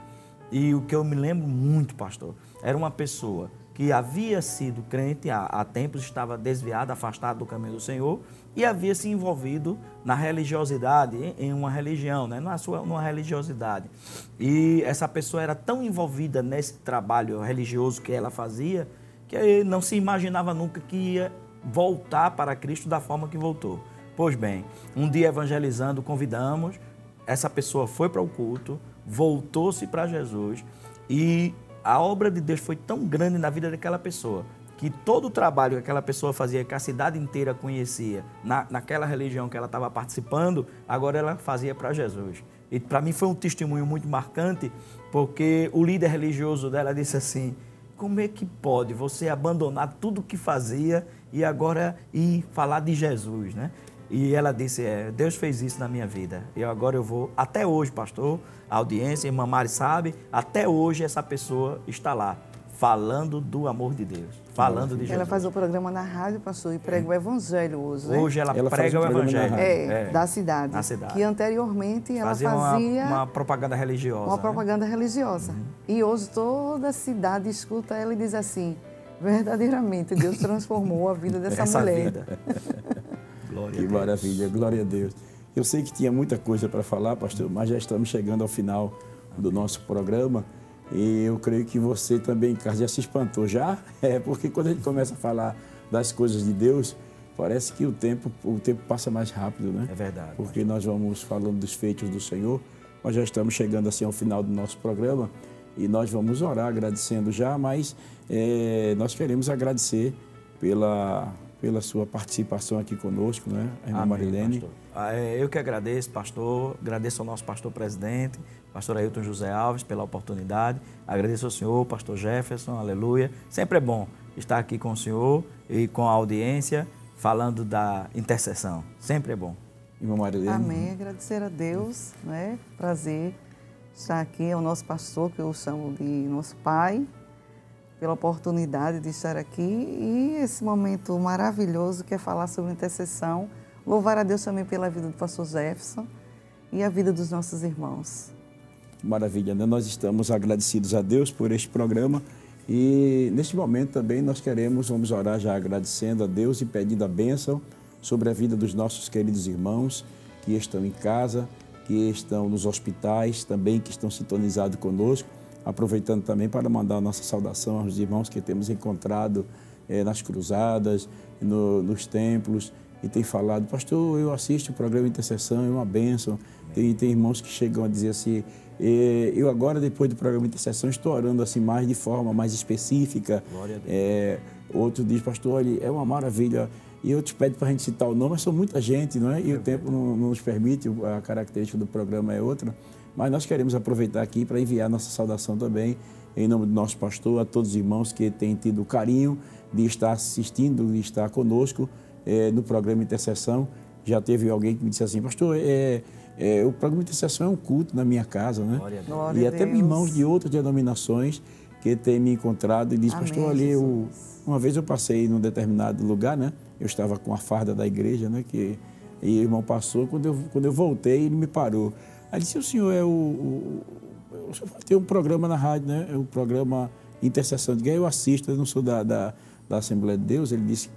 E o que eu me lembro muito, pastor, era uma pessoa que havia sido crente há tempos, estava desviado, afastado do caminho do Senhor, e havia se envolvido na religiosidade, em uma religião, né? Numa religiosidade. E essa pessoa era tão envolvida nesse trabalho religioso que ela fazia, que não se imaginava nunca que ia voltar para Cristo da forma que voltou. Pois bem, um dia evangelizando, convidamos, essa pessoa foi para o culto, voltou-se para Jesus, e a obra de Deus foi tão grande na vida daquela pessoa que todo o trabalho que aquela pessoa fazia, que a cidade inteira conhecia, naquela religião que ela estava participando, agora ela fazia para Jesus. E para mim foi um testemunho muito marcante, porque o líder religioso dela disse assim: como é que pode você abandonar tudo o que fazia e agora ir falar de Jesus, né? E ela disse: Deus fez isso na minha vida. E agora eu vou, até hoje, pastor, a audiência, a irmã Mari sabe, até hoje essa pessoa está lá, falando do amor de Deus, falando de Jesus. Ela faz o programa na rádio, pastor, e prega o evangelho hoje, né? Hoje ela prega o evangelho. Da cidade. Na cidade. Que anteriormente ela fazia uma propaganda religiosa. Uma propaganda religiosa. E hoje toda a cidade escuta ela e diz assim: verdadeiramente, Deus transformou a vida dessa mulher. Vida. Glória que maravilha, glória a Deus. Eu sei que tinha muita coisa para falar, pastor, mas já estamos chegando ao final do nosso programa. E eu creio que você também, Carlos, já se espantou já, porque quando a gente começa a falar das coisas de Deus, parece que o tempo passa mais rápido, né? É verdade. Porque nós vamos falando dos feitos do Senhor, nós já estamos chegando assim ao final do nosso programa e nós vamos orar agradecendo já, mas nós queremos agradecer pela sua participação aqui conosco, né, a irmã Marilene. Eu que agradeço, pastor, agradeço ao nosso pastor presidente, pastor Ailton José Alves, pela oportunidade, agradeço ao senhor, pastor Jefferson, aleluia. Sempre é bom estar aqui com o senhor e com a audiência, falando da intercessão, sempre é bom. Irmã Marilene. Amém, agradecer a Deus, né? Prazer estar aqui, é o nosso pastor, que eu chamo de nosso pai, pela oportunidade de estar aqui e esse momento maravilhoso que é falar sobre intercessão. Louvar a Deus também pela vida do pastor Jefferson e a vida dos nossos irmãos. Maravilha, né? Nós estamos agradecidos a Deus por este programa e neste momento também nós vamos orar já agradecendo a Deus e pedindo a bênção sobre a vida dos nossos queridos irmãos que estão em casa, que estão nos hospitais, também que estão sintonizados conosco. Aproveitando também para mandar a nossa saudação aos irmãos que temos encontrado nas cruzadas, nos templos, e tem falado: pastor, eu assisto o programa Intercessão, é uma bênção. Tem irmãos que chegam a dizer assim: eu agora, depois do programa Intercessão, estou orando assim mais de forma mais específica. Glória a Deus. Outro diz: pastor, olha, é uma maravilha. E outros pedem para a gente citar o nome, mas são muita gente, não é? E o tempo não nos permite, a característica do programa é outra. Mas nós queremos aproveitar aqui para enviar nossa saudação também, em nome do nosso pastor, a todos os irmãos que têm tido o carinho de estar assistindo, de estar conosco no programa Intercessão. Já teve alguém que me disse assim: pastor, o programa Intercessão é um culto na minha casa, né? Glória e a até Deus. irmãos de outras denominações que têm me encontrado e dizem: pastor, olha, uma vez eu passei num determinado lugar, né? Eu estava com a farda da igreja, né? E o irmão passou, quando eu voltei, ele me parou. Aí disse: o senhor o senhor tem um programa na rádio, né? É o programa Intercessão. Eu assisto, eu não sou da Assembleia de Deus. Ele disse: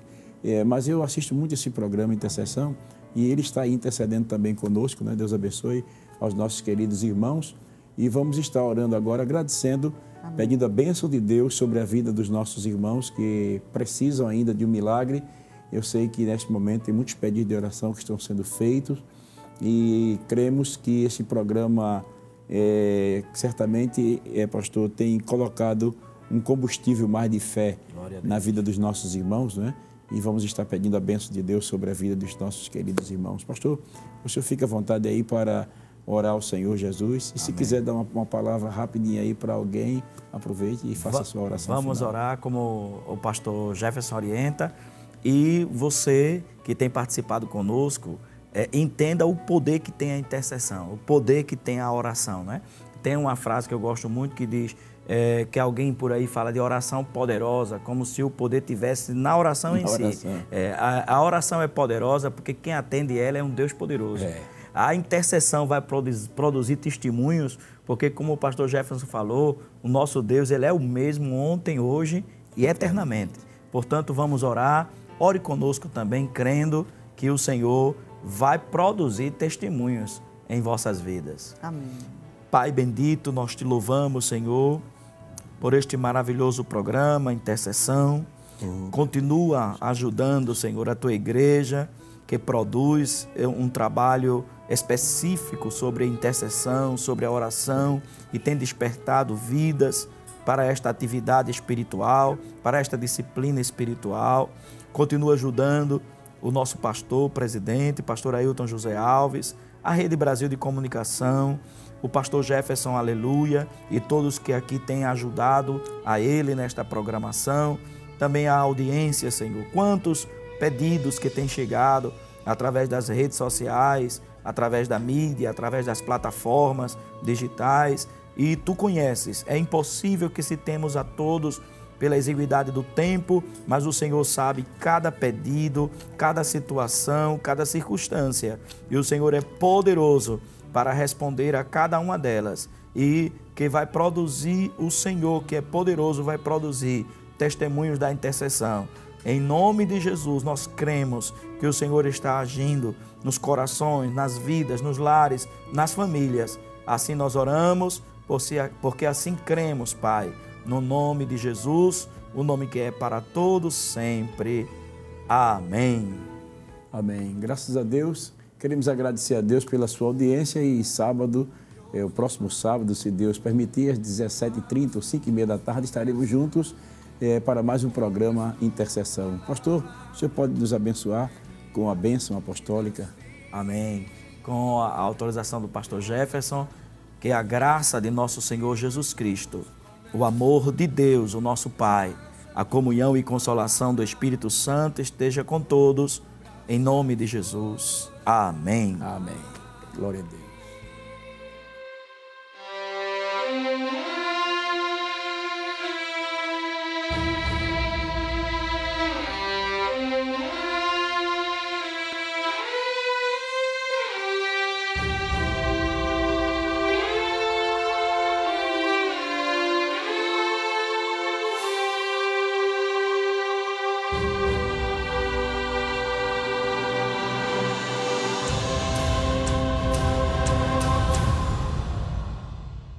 mas eu assisto muito esse programa Intercessão e ele está aí intercedendo também conosco, né? Deus abençoe aos nossos queridos irmãos. E vamos estar orando agora, agradecendo, amém, pedindo a bênção de Deus sobre a vida dos nossos irmãos que precisam ainda de um milagre. Eu sei que neste momento tem muitos pedidos de oração que estão sendo feitos e cremos que esse programa certamente, pastor, tem colocado um combustível mais de fé na vida dos nossos irmãos, né? E vamos estar pedindo a bênção de Deus sobre a vida dos nossos queridos irmãos. Pastor, o senhor fica à vontade aí para orar ao Senhor Jesus. E se quiser dar uma palavra rapidinha aí para alguém, aproveite e faça a sua oração Vamos final. orar como o pastor Jefferson orienta. E você que tem participado conosco, entenda o poder que tem a intercessão, o poder que tem a oração, né? Tem uma frase que eu gosto muito que diz que alguém por aí fala de oração poderosa, como se o poder tivesse na oração em si. A oração é poderosa porque quem atende ela é um Deus poderoso. A intercessão vai produzir testemunhos, porque como o pastor Jefferson falou, o nosso Deus, ele é o mesmo ontem, hoje e eternamente. Portanto, vamos orar. Ore conosco também, crendo que o Senhor vai produzir testemunhos em vossas vidas. Amém. Pai bendito, nós te louvamos, Senhor, por este maravilhoso programa, Intercessão. Continua ajudando, Senhor, a tua igreja, que produz um trabalho específico sobre a intercessão, sobre a oração, e tem despertado vidas para esta atividade espiritual, para esta disciplina espiritual. Continua ajudando o nosso pastor, presidente, pastor Ailton José Alves, a Rede Brasil de Comunicação, o pastor Jefferson Aleluia e todos que aqui têm ajudado a ele nesta programação. Também a audiência, Senhor. Quantos pedidos que têm chegado através das redes sociais, através da mídia, através das plataformas digitais. E Tu conheces, é impossível que citemos a todos pela exiguidade do tempo, mas o Senhor sabe cada pedido, cada situação, cada circunstância. E o Senhor é poderoso para responder a cada uma delas. E que vai produzir, o Senhor que é poderoso vai produzir testemunhos da intercessão. Em nome de Jesus, nós cremos que o Senhor está agindo nos corações, nas vidas, nos lares, nas famílias. Assim nós oramos, porque assim cremos, Pai, no nome de Jesus, o nome que é para todos sempre. Amém. Amém. Graças a Deus, queremos agradecer a Deus pela sua audiência e sábado, o próximo sábado, se Deus permitir, às 17h30 ou 5h30 da tarde, estaremos juntos para mais um programa Intercessão. Pastor, o senhor pode nos abençoar com a bênção apostólica? Amém. Com a autorização do pastor Jefferson, que a graça de nosso Senhor Jesus Cristo, o amor de Deus, o nosso Pai, a comunhão e consolação do Espírito Santo esteja com todos, em nome de Jesus. Amém. Amém. Glória a Deus.